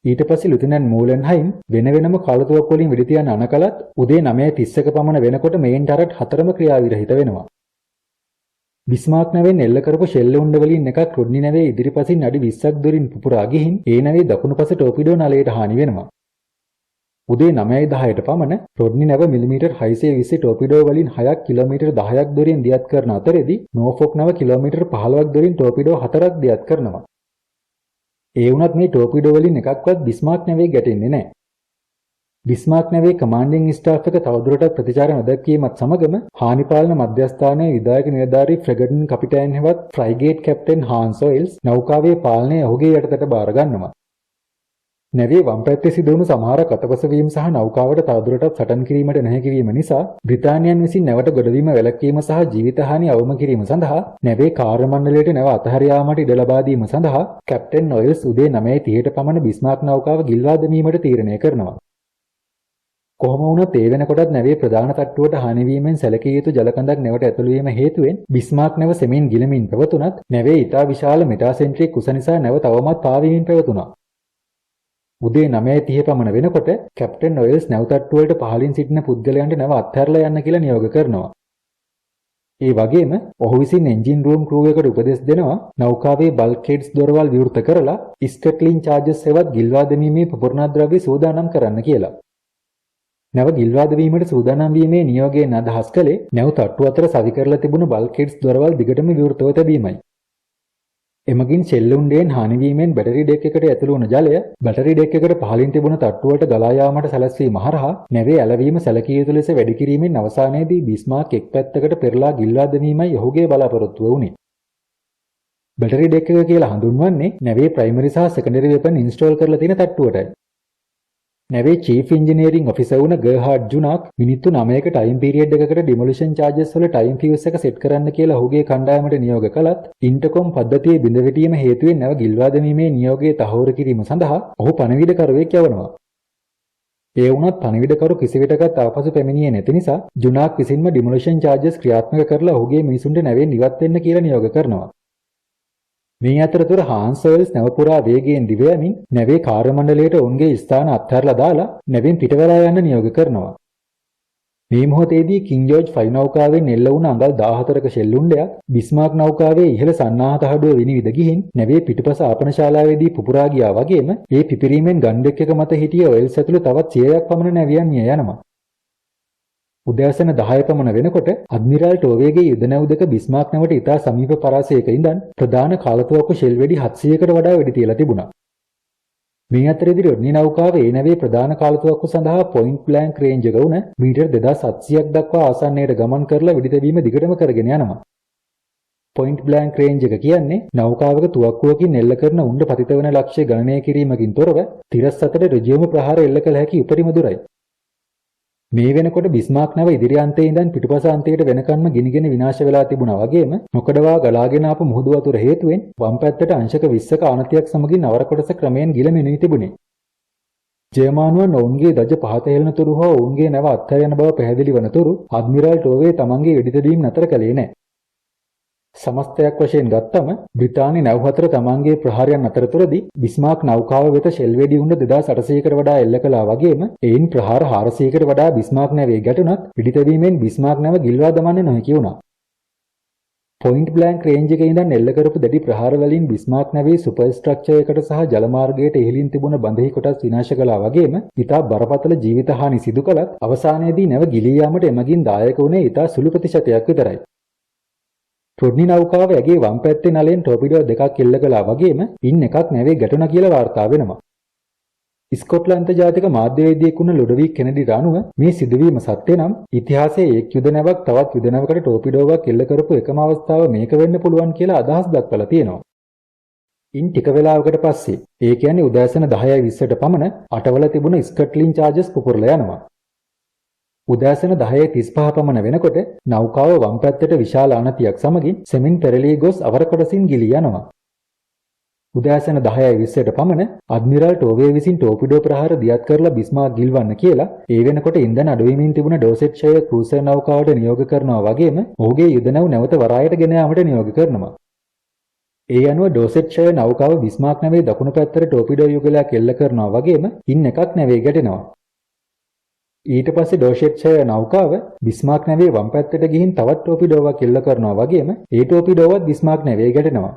ඊට පස්සේ ලෙෆ්ටිනන්ට් මූලන්හයිම් වෙන වෙනම කාලතුවක්කු වලින් වෙඩි තියන්න අනකලත් උදේ 9:31 පමණ වෙනකොට මේන් ටරට් 4ම ක්‍රියාවිරහිත වෙනවා. බිස්මාර්ක් නැවෙන් එල්ල කරපු ෂෙල් උණ්ඩ වලින් එකක් රොඩ්නි නැවේ ඉදිරිපසින් අඩි 20ක් දුරින් පුපුරා ගිහින් ඒ නැවේ දකුණුපස ටෝපිඩෝ නලයට හානි වෙනවා. උදේ 9:10ට පමණ රොඩ්නි නැව මිලිමීටර් 620 ටෝපිඩෝ වලින් 6ක් කිලෝමීටර් 10ක් දුරින් දියත් කරන අතරේදී නෝෆොක් නැව කිලෝමීටර් 15ක් දුරින් ටෝපිඩෝ 4ක් දියත් කරනවා. ඒ වුණත් මේ ටෝපිඩෝ වලින් එකක්වත් බිස්මාර්ක් නැවේ ගැටෙන්නේ නැහැ. බිස්මාර්ක් නැවේ කමාන්ඩින් ස්ටාෆ් එක තවදුරටත් ප්‍රතිචාර නොදැක්වීමත් සමගම හානි පාලන මධ්‍යස්ථානයේ විධායක නිලධාරී ෆ්‍රෙගටන් කපිටාන් හෙවත් ෆ්‍රයිගේට් කැප්ටන් හාන්ස් ඔයිල්ස් නෞකාවේ පාලනය ඔහුගේ යටතට බාර ගන්නවා. නැවේ වම් පැත්තේ සිදුවුණු සමහර අතපසවීම් සහ නෞකාවට තවදුරටත් සටන් කිරීමට නොහැකි වීම නිසා බ්‍රිතාන්‍යයන් විසින් නැවට ගොඩවීම වැළැක්වීම සහ ජීවිතහානි අවම කිරීම සඳහා නැවේ කාර්ය මණ්ඩලයට නැව අතහැර යාමට ඉඩ ලබා දීම සඳහා කැප්ටන් ඔයිල්ස් උදේ 9:30ට පමණ බිස්මාර්ක් නෞකාව ගිල්වා දැමීමට තීරණය කරනවා. කොහොම වුණත් ඒ වෙනකොටත් නැවේ ප්‍රධාන තට්ටුවට හානි වීමෙන් සැලකිය යුතු ජලකඳක් නැවට ඇතුළු වීම හේතුවෙන් බිස්මාර්ක් නැව සෙමින් ගිලමින් පැවතුනත් නැවේ ඉතා විශාල මෙටාසෙන්ට්‍රික් කුස නිසා නැව තවමත් පාවෙමින් පැවතුණා. උදේ 9:30 පමණ වෙනකොට කැප්ටන් ඔයිල්ස් නැවතට්ටු වලට පහළින් සිටින පුද්ගලයන්ට නැව අත්හැරලා යන්න කියලා නියෝග කරනවා. ඒ වගේම ඔහු විසින් එන්ජින් රූම් ක්‍රූ එකට උපදෙස් දෙනවා නෞකාවේ බල්ක්හෙඩ්ස් දොරවල් විවෘත කරලා ස්කට්ලින් චාර්ජස් එවත් ගිල්වා දැමීමේ පූර්ණද්‍රව්‍ය සූදානම් කරන්න කියලා. නැව ගිල්වා දැමීමට සූදානම් වීමේ නියෝගයෙන් අදහස් කළේ නැව තට්ටු අතර සවි කරලා තිබුණු බල්ක්හෙඩ්ස් දොරවල් දිගටම විවෘතව තැබීමයි. එමගින් ෂෙල් උණ්ඩයෙන් හානි වීමෙන් බැටරි ඩෙක් එකට ඇතුළු වුණ ජලය බැටරි ඩෙක් එකට පහළින් තිබුණ තට්ටුවට ගලා යාමට සැලැස්වීම හරහා නැවේ ඇලවීම සැලකිය යුතු ලෙස වැඩි කිරීමෙන් අවසානයේදී බිස්මාර්ක් එක් පැත්තකට පෙරලා ගිල්වා දැමීමයි ඔහුගේ බලාපොරොත්තුව වුණේ. බැටරි ඩෙක් එක කියලා හඳුන්වන්නේ නැවේ ප්‍රයිමරි සහ සෙකන්ඩරි වෙපන් ඉන්ස්ටෝල් කරලා තියෙන තට්ටුවටයි. නැවේ චීෆ් ඉංජිනේරින් ඔෆිසර් වුණ ගර්හාඩ් ජුනාක් මිනිත්තු 9ක ටයිම් පීරියඩ් එකකට ඩිමොලිෂන් චාර්ජස් වල ටයිම් ෆියුස් එක සෙට් කරන්න කියලා ඔහුගේ කණ්ඩායමට නියෝග කළත් ඉන්ටර්කොම් පද්ධතියේ බිඳ වැටීම හේතුවෙන් නැව ගිල්වා දැමීමේ නියෝගය තහවුරු කිරීම සඳහා ඔහු පණවිඩකරුවෙක් යවනවා. ඒ වුණත් පණවිඩකරු කිසිවිටකත් ආපසු පැමිණියේ නැති නිසා ජුනාක් විසින්ම ඩිමොලිෂන් චාර්ජස් ක්‍රියාත්මක කරලා ඔහුගේ මිනිසුන්ට නැවෙන් ඉවත් වෙන්න කියලා නියෝග කරනවා. මේ අතරතුර හාන්ස් ඔයිල්ස් නැව පුරා වේගයෙන් දිව යමින් නැවේ කාර්ය මණ්ඩලයට ඔවුන්ගේ ස්ථාන අත්හැරලා දාලා නැවෙන් පිටවෙලා යන්න නියෝග කරනවා. මේ මොහොතේදී කිං ජෝර්ජ් 5 නෞකාවෙන් එල්ල වුණ අඟල් 14ක ෂෙල් උණ්ඩයක් බිස්මාර්ක් නෞකාවේ ඉහළ සන්නාහත හඩුව විනිවිද ගිහින් නැවේ පිටුපස ආපනශාලාවේදී පුපුරා ගියා වගේම ඒ පිපිරීමෙන් ගන් ඩෙක් එක මත හිටිය ඔයිල්ස් ඇතුළු තවත් 100ක් පමණ නැවියන් මිය යනවා. උදෑසන 10 පමණ වෙනකොට අඩ්මිරාල් ටෝවේගේ යුද නැව් දෙක බිස්මාර්ක් නැවට ඉතා සමීප පරාසයක ඉඳන් ප්‍රධාන කාලතුවක්කු ෂෙල් වෙඩි 700කට වඩා වෙඩි තියලා තිබුණා. මේ අතරේදී රොඩ්නි නෞකාව ඒ නැවේ ප්‍රධාන කාලතුවක්කු සඳහා පොයින්ට් බ්ලැන්ක් රේන්ජ් එක වුණ මීටර් 2700ක් දක්වා ආසන්නයට ගමන් කරලා වෙඩි තැබීම දිගටම කරගෙන යනවා. පොයින්ට් බ්ලැන්ක් රේන්ජ් එක කියන්නේ නෞකාවක තුවක්කුවකින් එල්ල කරන උණ්ඩ පතිත වන ලක්ෂ්‍ය ගණනය කිරීමකින් තොරව තිරස් අතර ඍජුවම ප්‍රහාර එල්ල කළ හැකි උපරිම දුරයි. මේ වෙනකොට බිස්මාර්ක් නැව ඉදිරි අන්තයේ ඉඳන් පිටුපස අන්තයට වෙනකන්ම ගිනිගෙන විනාශ වෙලා තිබුණා වගේම නොකඩවා ගලාගෙන ආපු මුහුදු වතුර හේතුවෙන් වම් පැත්තට අංශක 20ක ආනතියක් සමගින් අවර කොටස ක්‍රමයෙන් ගිලමිනුයි තිබුණේ. ජර්මානුවන් ඔවුන්ගේ දජ පහත හෙළන තුරු හෝ ඔවුන්ගේ නැව අත්හැර යන බව පැහැදිලි වන තුරු අඩ්මිරාල් ටෝවේ තමන්ගේ වෙඩි තැබීම් නතර කළේ නැහැ. සමස්තයක් වශයෙන් ගත්තම බ්‍රිතාන්‍ය නැව් හතර තමන්ගේ ප්‍රහාරයන් අතරතුරදී බිස්මාර්ක් නෞකාව වෙත ෂෙල් වෙඩි උණ්ඩ 2800කට වඩා එල්ල කළා වගේම එයින් ප්‍රහාර 400කට වඩා බිස්මාර්ක් නැවේ ගැටුණත් වෙඩි තැබීමෙන් බිස්මාර්ක් නැව ගිල්වා දමන්න නොහැකි වුණා. පොයින්ට් බ්ලැන්ක් රේන්ජ් එකේ ඉඳන් එල්ල කරපු දැඩි ප්‍රහාර වලින් බිස්මාර්ක් නැවේ සුපර් ස්ට්‍රක්චර් එකට සහ ජල මාර්ගයට ඉහළින් තිබුණ බඳෙහි කොටස් විනාශ කළා වගේම ඉතා බරපතල ජීවිත හානි සිදු කළත් අවසානයේදී නැව ගිලී යාමට එමගින් දායක වුණේ ඉතා සුළු ප්‍රතිශතයක් විතරයි. රොඩ්නි නෞකාව ඇගේ වම් පැත්තේ නලයෙන් ටෝපිඩෝ දෙකක් එල්ල කළා වගේම ඉන් එකක් නැවේ ගැටුණා කියලා වාර්තා වෙනවා. ස්කොට්ලන්ත ජාතික මාධ්‍යවේදියෙක් වුණ ලොඩවික් කෙනඩිට අනුව මේ සිදුවීම සත්‍ය නම් ඉතිහාසයේ එක් යුද නැවක් තවත් යුද නැවකට ටෝපිඩෝවක් එල්ල කරපු එකම අවස්ථාව මේක වෙන්න පුළුවන් කියලා අදහස් දක්වලා තියෙනවා. ඉන් ටික වෙලාවකට පස්සේ ඒ කියන්නේ උදෑසන 10:20ට පමණ අටවල තිබුණ ස්කට්ලින් චාර්ජස් පුපුරලා යනවා. උදෑසන 10:35 පමණ වෙනකොට නෞකාව වම් පැත්තට විශාල අනතියක් සමගින් සෙමින් පෙරළී ගොස් අවර කොටසින් ගිලී යනවා. උදෑසන 10:20ට පමණ අඩ්මිරල් ටෝවේ විසින් ටෝපිඩෝ ප්‍රහාර දියත් කරලා බිස්මාර්ක් ගිල්වන්න කියලා ඒ වෙනකොට ඉන්ධන අඩුවීමින් තිබුණ ඩෝසෙට්ෂයර් ක්‍රූසර් නෞකාවට නියෝග කරනවා වගේම ඔහුගේ යුද නැව් නැවත වරායට ගෙන යාමට නියෝග කරනවා. ඒ අනුව ඩෝසෙට්ෂයර් නෞකාව බිස්මාර්ක් නැවේ දකුණු පැත්තට ටෝපිඩෝ යුගලයක් එල්ල කරනවා වගේම ඉන් එකක් නැවේ ගැටෙනවා. ඊට පස්සේ ඩෝසෙට්ෂයර් නෞකාව බිස්මාර්ක් නැවේ වම් පැත්තට ගිහින් තවත් ටෝපිඩෝවක් එල්ල කරනවා වගේම ඒ ටෝපිඩෝවත් බිස්මාර්ක් නැවේ ගැටෙනවා.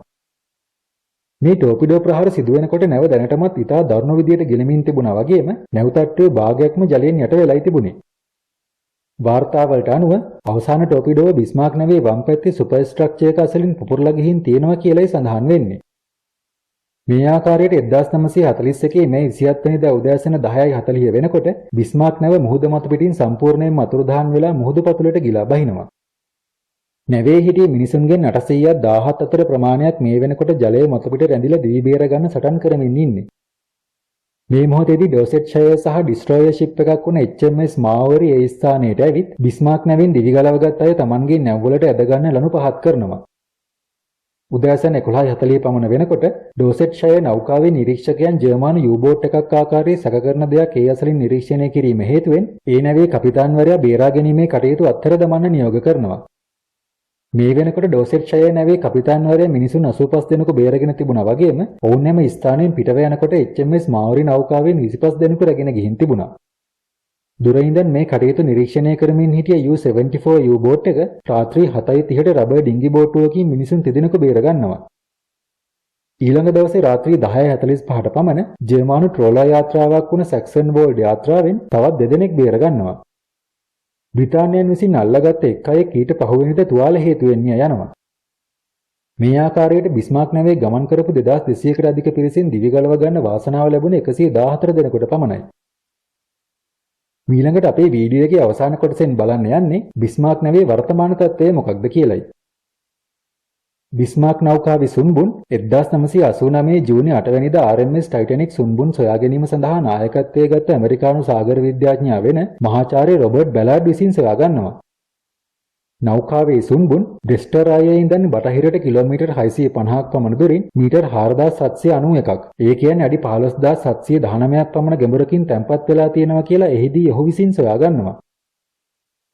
මේ ටෝපිඩෝ ප්‍රහාර සිදුවෙනකොට නැව දැනටමත් ඉතා දරුණු විදියට ගෙලමින් තිබුණා වගේම නැව් තට්ටුවේ භාගයක්ම ජලයෙන් යට වෙලයි තිබුණේ. වාර්තාවලට අනුව අවසාන ටෝපිඩෝව බිස්මාර්ක් නැවේ වම් පැත්තේ සුපර් ස්ට්‍රක්චර් එක අසලින් පුපුරලා ගිහින් තියෙනවා කියලායි සඳහන් වෙන්නේ. මේ ආකාරයට 1941 මේ 27 වෙනිදා උදෑසන 10:40 වෙනකොට බිස්මාර්ක් නැව මුහුද මත පිටින් සම්පූර්ණයෙන්ම අතුරුදහන් වෙලා මුහුදු පතුලට ගිලා බහිනවා. නැවේ හිටිය මිනිසුන්ගෙන් 817 අතර ප්‍රමාණයක් මේ වෙනකොට ජලයේ මත පිට රැඳිලා දිවි බේර ගන්න සටන් කරමින් ඉන්නේ. මේ මොහොතේදී ඩෝසෙට්ෂයර් සහ ඩිස්ට්‍රොයර් ෂිප් එකක් වුණ HMS මාවරි ඒ ස්ථානයට ඇවිත් බිස්මාර්ක් නැවෙන් දිවි ගලවගත් අය Tamanගේ නැව්වලට ඇද ගන්න ලනු පහත් කරනවා. උදෑසන 11:40 පමණ වෙනකොට ඩෝසෙට්ෂයර් නෞකාවේ නිරීක්ෂකයන් ජර්මානු යූ-බෝට් එකක් ආකාරයේ සැකකරන දෙයක් ඒ අසලින් නිරීක්ෂණය කිරීම හේතුවෙන් ඒ නැවේ කපිතාන්වරයා බේරා ගැනීමේ කටයුතු අත්හැර දමන්න නියෝග කරනවා. මේ වෙනකොට ඩෝසෙට්ෂයර් නැවේ කපිතාන්වරයා මිනිසුන් 85 දෙනෙකු බේරගෙන තිබුණා වගේම ඔවුන් හැම ස්ථානයෙන් පිටව යනකොට HMS මාවරි නෞකාවෙන් 25 දෙනෙකු රැගෙන ගිහින් තිබුණා. දුර ඉඳන් මේ කටයුතු නිරීක්ෂණය කරමින් හිටිය U-74 යූ-බෝට් එක රාත්‍රී 7:30ට රබර් ඩිංගි බෝට්ටුවකින් මිනිසුන් 3 දෙනෙකු බේර ගන්නවා. ඊළඟ දවසේ රාත්‍රී 10:45ට පමණ ජර්මානු ට්‍රෝලර් යාත්‍රාවක් වුණ සැක්සන් වෝල්ඩ් යාත්‍රාවෙන් තවත් 2 දෙනෙක් බේර ගන්නවා. බ්‍රිතාන්‍යයන් විසින් අල්ලගත්ත එක් අයෙක් ඊට පහුවෙනිදා තුවාල හේතුවෙන් යනවා. මේ ආකාරයට බිස්මාර්ක් නැවේ ගමන් කරපු 2200කට අධික පිරිසින් දිවි ගලව ගන්න වාසනාව ලැබුණේ 114 දෙනෙකුට පමණයි. ඊළඟට අපේ වීඩියෝ එකේ අවසාන කොටසෙන් බලන්න යන්නේ බිස්මාර්ක් නැවේ වර්තමාන තත්ත්වය මොකක්ද කියලායි. බිස්මාර්ක් නෞකාවේ සුන්බුන් 1989 ජූනි 8 වෙනිදා RMS ටයිටැනික් සුන්බුන් සොයා ගැනීම සඳහා නායකත්වයේ ගත්ත ඇමරිකානු සාගර විද්‍යාඥයා වෙන මහාචාර්ය රොබර්ට් බැලාඩ් විසින් සොයා ගන්නවා. නෞකාවේ සුන්බුන් ඩෙස්ටර් ආයේ ඉඳන් බටහිරට කිලෝමීටර් 650ක් පමණ දුරින් මීටර් 4791ක් ඒ කියන්නේ අඩි 15719ක් පමණ ගැඹුරකින් තැන්පත් වෙලා තියෙනවා කියලා එහිදී ඔහු විසින් සොයා ගන්නවා.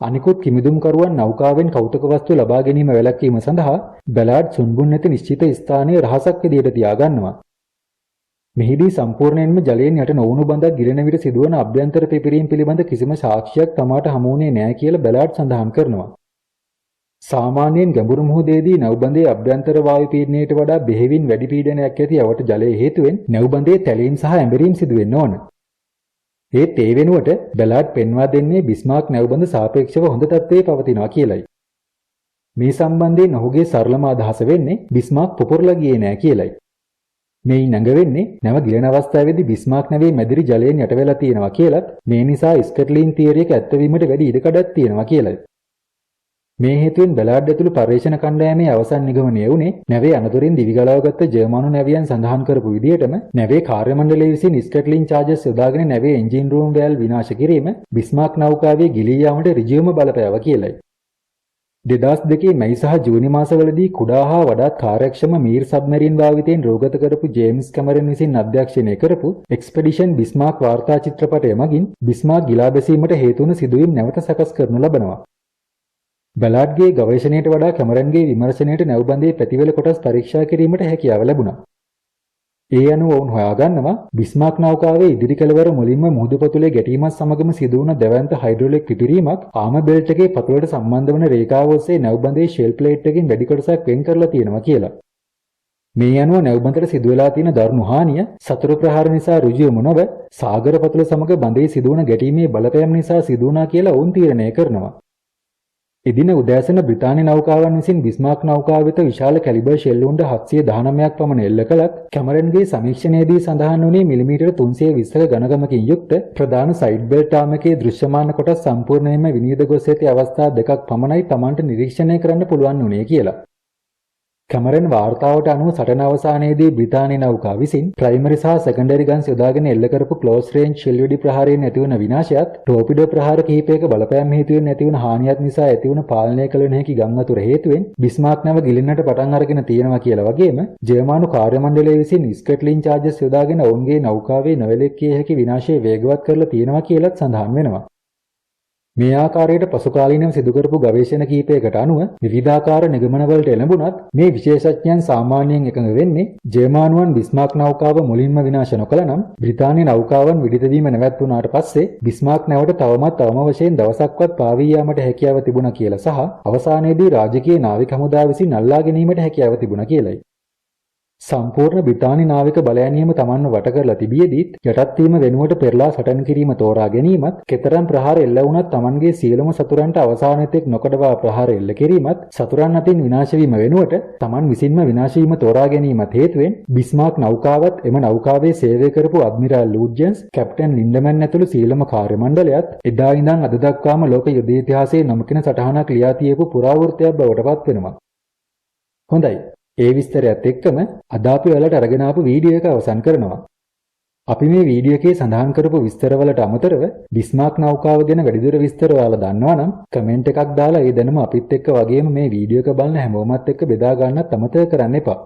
අනිකුත් කිමිදුම්කරුවන් නෞකාවෙන් කෞතුක වස්තු ලබා ගැනීම වැළැක්වීම සඳහා බැලාඩ් සුන්බුන් නැති නිශ්චිත ස්ථානයේ රහසක් විදියට තියාගන්නවා. මෙහිදී සම්පූර්ණයෙන්ම ජලයෙන් යට නොවුණු බඳක් ගිලෙන විට සිදුවන අභ්‍යන්තර පිපිරීම් පිළිබඳ කිසිම සාක්ෂියක් තමාට හමු වුණේ නැහැ කියලා බැලාඩ් සඳහන් කරනවා. සාමාන්‍යයෙන් ගැඹුරු මුහුදේදී නැව්බඳේ අභ්‍යන්තර වායු පීඩනයට වඩා බෙහෙවින් වැඩි පීඩනයක් ඇති අවට ජලයේ හේතුවෙන් නැව්බඳේ තැලීම් සහ ඇඹරීම් සිදු වෙන්න ඕන. ඒත් ඒ වෙනුවට බැලාඩ් පෙන්වා දෙන්නේ බිස්මාර්ක් නැව්බඳ සාපේක්ෂව හොඳ තත්ත්වයේ පවතිනවා කියලයි. මේ සම්බන්ධයෙන් ඔහුගේ සරලම අදහස වෙන්නේ බිස්මාර්ක් පුපුරලා ගියේ නෑ කියලයි. මේ නැඟ වෙන්නේ නැව ගිලෙන අවස්ථාවේදී බිස්මාර්ක් නැවේ මැදිරි ජලයෙන් යට වෙලා තියෙනවා කියලත් මේ නිසා ස්කට්ලින් තියරි එක ඇත්ත වීමට වැඩි ඉඩකඩක් තියෙනවා කියලයි. මේ හේතුවෙන් බැලාඩ් ඇතුළු පර්යේෂණ කණ්ඩායමේ අවසන් නිගමනය වුණේ නැවේ අනතුරින් දිවිගලවගත්ත ජර්මනු නැවියන් සඳහන් කරපු විදිහටම නැවේ කාර්ය මණ්ඩලය විසින් ස්කට්ලින් චාර්ජස් යොදාගෙන නැවේ එන්ජින් රූම් වැල් විනාශ කිරීම බිස්මාර්ක් නෞකාවේ ගිලී යාමට ඍජුවම බලපෑවා කියලයි. 2002 මැයි සහ ජූනි මාසවලදී කුඩා හා වඩාත් කාර්යක්ෂම මීර් සබ්මරීන් භාවිතයෙන් රූගත කරපු ජේම්ස් කැමරන් විසින් අධ්‍යක්ෂණය කරපු එක්ස්පෙඩිෂන් බිස්මාර්ක් වාර්තා චිත්‍රපටය මගින් බිස්මාර්ක් ගිලා බැසීමට හේතු වුණු සිදුවීම් නැවත සකස් කරනු ලබනවා. බැලාඩ්ගේ ගවේෂණයට වඩා කැමරන්ගේ විමර්ශනයට නැව්බඳේ පැතිවල කොටස් පරීක්ෂා කිරීමට හැකියාව ලැබුණා. ඒ අනුව ඔවුන් හොයාගන්නවා බිස්මාර්ක් නෞකාවේ ඉදිරි කෙළවර මුලින්ම මුහුදු පතුලේ ගැටීමත් සමගම සිදු වුණ දැවැන්ත හයිඩ්‍රොලික් පිපිරීමක් ආම බෙල්ට් එකේ පතුලට සම්බන්ධ වන රේඛාව ඔස්සේ නැව්බඳේ ෂෙල් ප්ලේට් එකකින් වැඩි කොටසක් වෙන් කරලා තියෙනවා කියලා. මේ අනුව නැව්බඳට සිදු වෙලා තියෙන දරුණු හානිය සතුරු ප්‍රහාර නිසා ඍජුවම නොව සාගර පතුල සමග බඳේ සිදු වුණ ගැටීමේ බලපෑම නිසා සිදු වුණා කියලා ඔවුන් තීරණය කරනවා. එදින උදෑසන බ්‍රිතාන්‍ය නෞකාවන් විසින් බිස්මාර්ක් නෞකාව වෙත විශාල කැලිබර් ෂෙල් උණ්ඩ 719ක් පමණ එල්ල කළත් කැමරන්ගේ සමීක්ෂණයේදී සඳහන් වුණේ මිලිමීටර 320ක ඝනකමකින් යුක්ත ප්‍රධාන සයිඩ් බෙල්ට් ආර්ම් එකේ දෘශ්‍යමාන කොටස් සම්පූර්ණයෙන්ම විනිවිද ගොස් ඇති අවස්ථා දෙකක් පමණයි Tamanට නිරීක්ෂණය කරන්න පුළුවන් වුණේ කියලා. කැමරන් වාර්තාවට අනුව සටන අවසානයේදී බ්‍රිතාන්‍ය නෞකාව විසින් ප්‍රයිමරි සහ සෙකන්ඩරි ගන්ස් යොදාගෙන එල්ල කරපු ක්ලෝස් රේන්ජ් ෂෙල් වෙඩි ප්‍රහාරයෙන් ඇතිවන විනාශයත් ටෝපිඩෝ ප්‍රහාර කිහිපයක බලපෑම් හේතුවෙන් ඇතිවන හානියත් නිසා ඇතිවන පාලනය කළ නොහැකි ගම් වතුර හේතුවෙන් බිස්මාර්ක් නැව ගිලින්නට පටන් අරගෙන තියෙනවා කියලා වගේම ජර්මානු කාර්ය මණ්ඩලය විසින් ස්කොට්ලන්ඩ් චාර්ජස් යොදාගෙන ඔවුන්ගේ නෞකාවේ නොවැළක්විය හැකි විනාශය වේගවත් කරලා තියෙනවා කියලාත් සඳහන් වෙනවා. මේ ආකාරයට පසුකාලීනව සිදු කරපු ගවේෂණ කීපයකට අනුව විවිධාකාර නිගමනවලට එළඹුණත් මේ විශේෂඥයන් සාමාන්‍යයෙන් එකඟ වෙන්නේ ජර්මානුවන් බිස්මාර්ක් නෞකාව මුලින්ම විනාශ නොකළ නම් බ්‍රිතාන්‍ය නෞකාවන් විඩිතවීම නැවැත්වුණාට පස්සේ බිස්මාර්ක් නැවට තවමත් අවම වශයෙන් දවසක්වත් පාවී යාමට හැකියාව තිබුණා කියලා සහ අවසානයේදී රාජකීය නාවික හමුදාව විසින් අල්ලා ගැනීමට හැකියාව තිබුණා කියලයි. සම්පූර්ණ බ්‍රිතාන්‍ය නාවික බලයනියම Tamanව වට කරලා තිබියදීත් යටත් වීම වෙනුවට පෙරලා සටන් කිරීම තෝරා ගැනීමත් කෙතරම් ප්‍රහාර එල්ල වුණත් Tamanගේ සියලුම සතුරන්ට අවසානයේදී නොකඩවා ප්‍රහාර එල්ල කිරීමත් සතුරන් අතින් විනාශ වීම වෙනුවට Taman විසින්ම විනාශ වීම තෝරා ගැනීමත් හේතුවෙන් බිස්මාර්ක් නෞකාවත් එම නෞකාවේ සේවය කරපු අඩ්මිරාල් ලූඩ්ජන්ස් කැප්ටන් ලින්ඩමන් ඇතුළු සියලුම කාර්ය මණ්ඩලයත් එදා ඉඳන් අද දක්වාම ලෝක යුද ඉතිහාසයේ නොමකින සටහනක් ලියා තියපු පුරාවෘත්තයක් බවට පත් වෙනවා. හොඳයි. ඒ විස්තරයත් එක්කම අද අපි ඔයාලට අරගෙන ආපු වීඩියෝ එක අවසන් කරනවා. අපි මේ වීඩියෝ එකේ සඳහන් කරපු විස්තරවලට අමතරව බිස්මාර්ක් නෞකාව ගැන වැඩිදුර විස්තර ඔයාලා දන්නවා නම් කමෙන්ට් එකක් දාලා ඒ දැනුම අපිත් එක්ක වගේම මේ වීඩියෝ එක බලන හැමෝමත් එක්ක බෙදා ගන්නත් අමතක කරන්න එපා.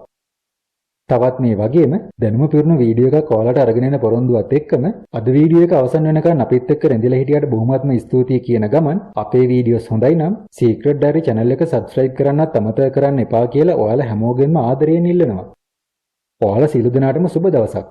තවත් මේ වගේම දැනුම පිරුණු වීඩියෝ එකක් ඔයාලට අරගෙන එන පොරොන්දුවත් එක්කම අද වීඩියෝ එක අවසන් වෙනකන් අපිත් එක්ක රැඳිලා හිටියට බොහොමත්ම ස්තුතියි කියන ගමන් අපේ වීඩියෝස් හොඳයි නම් Secret Diary channel එක subscribe කරන්නත් අමතක කරන්න එපා කියලා ඔයාලා හැමෝගෙන්ම ආදරයෙන් ඉල්ලනවා. ඔයාලා සියලු දෙනාටම සුබ දවසක්.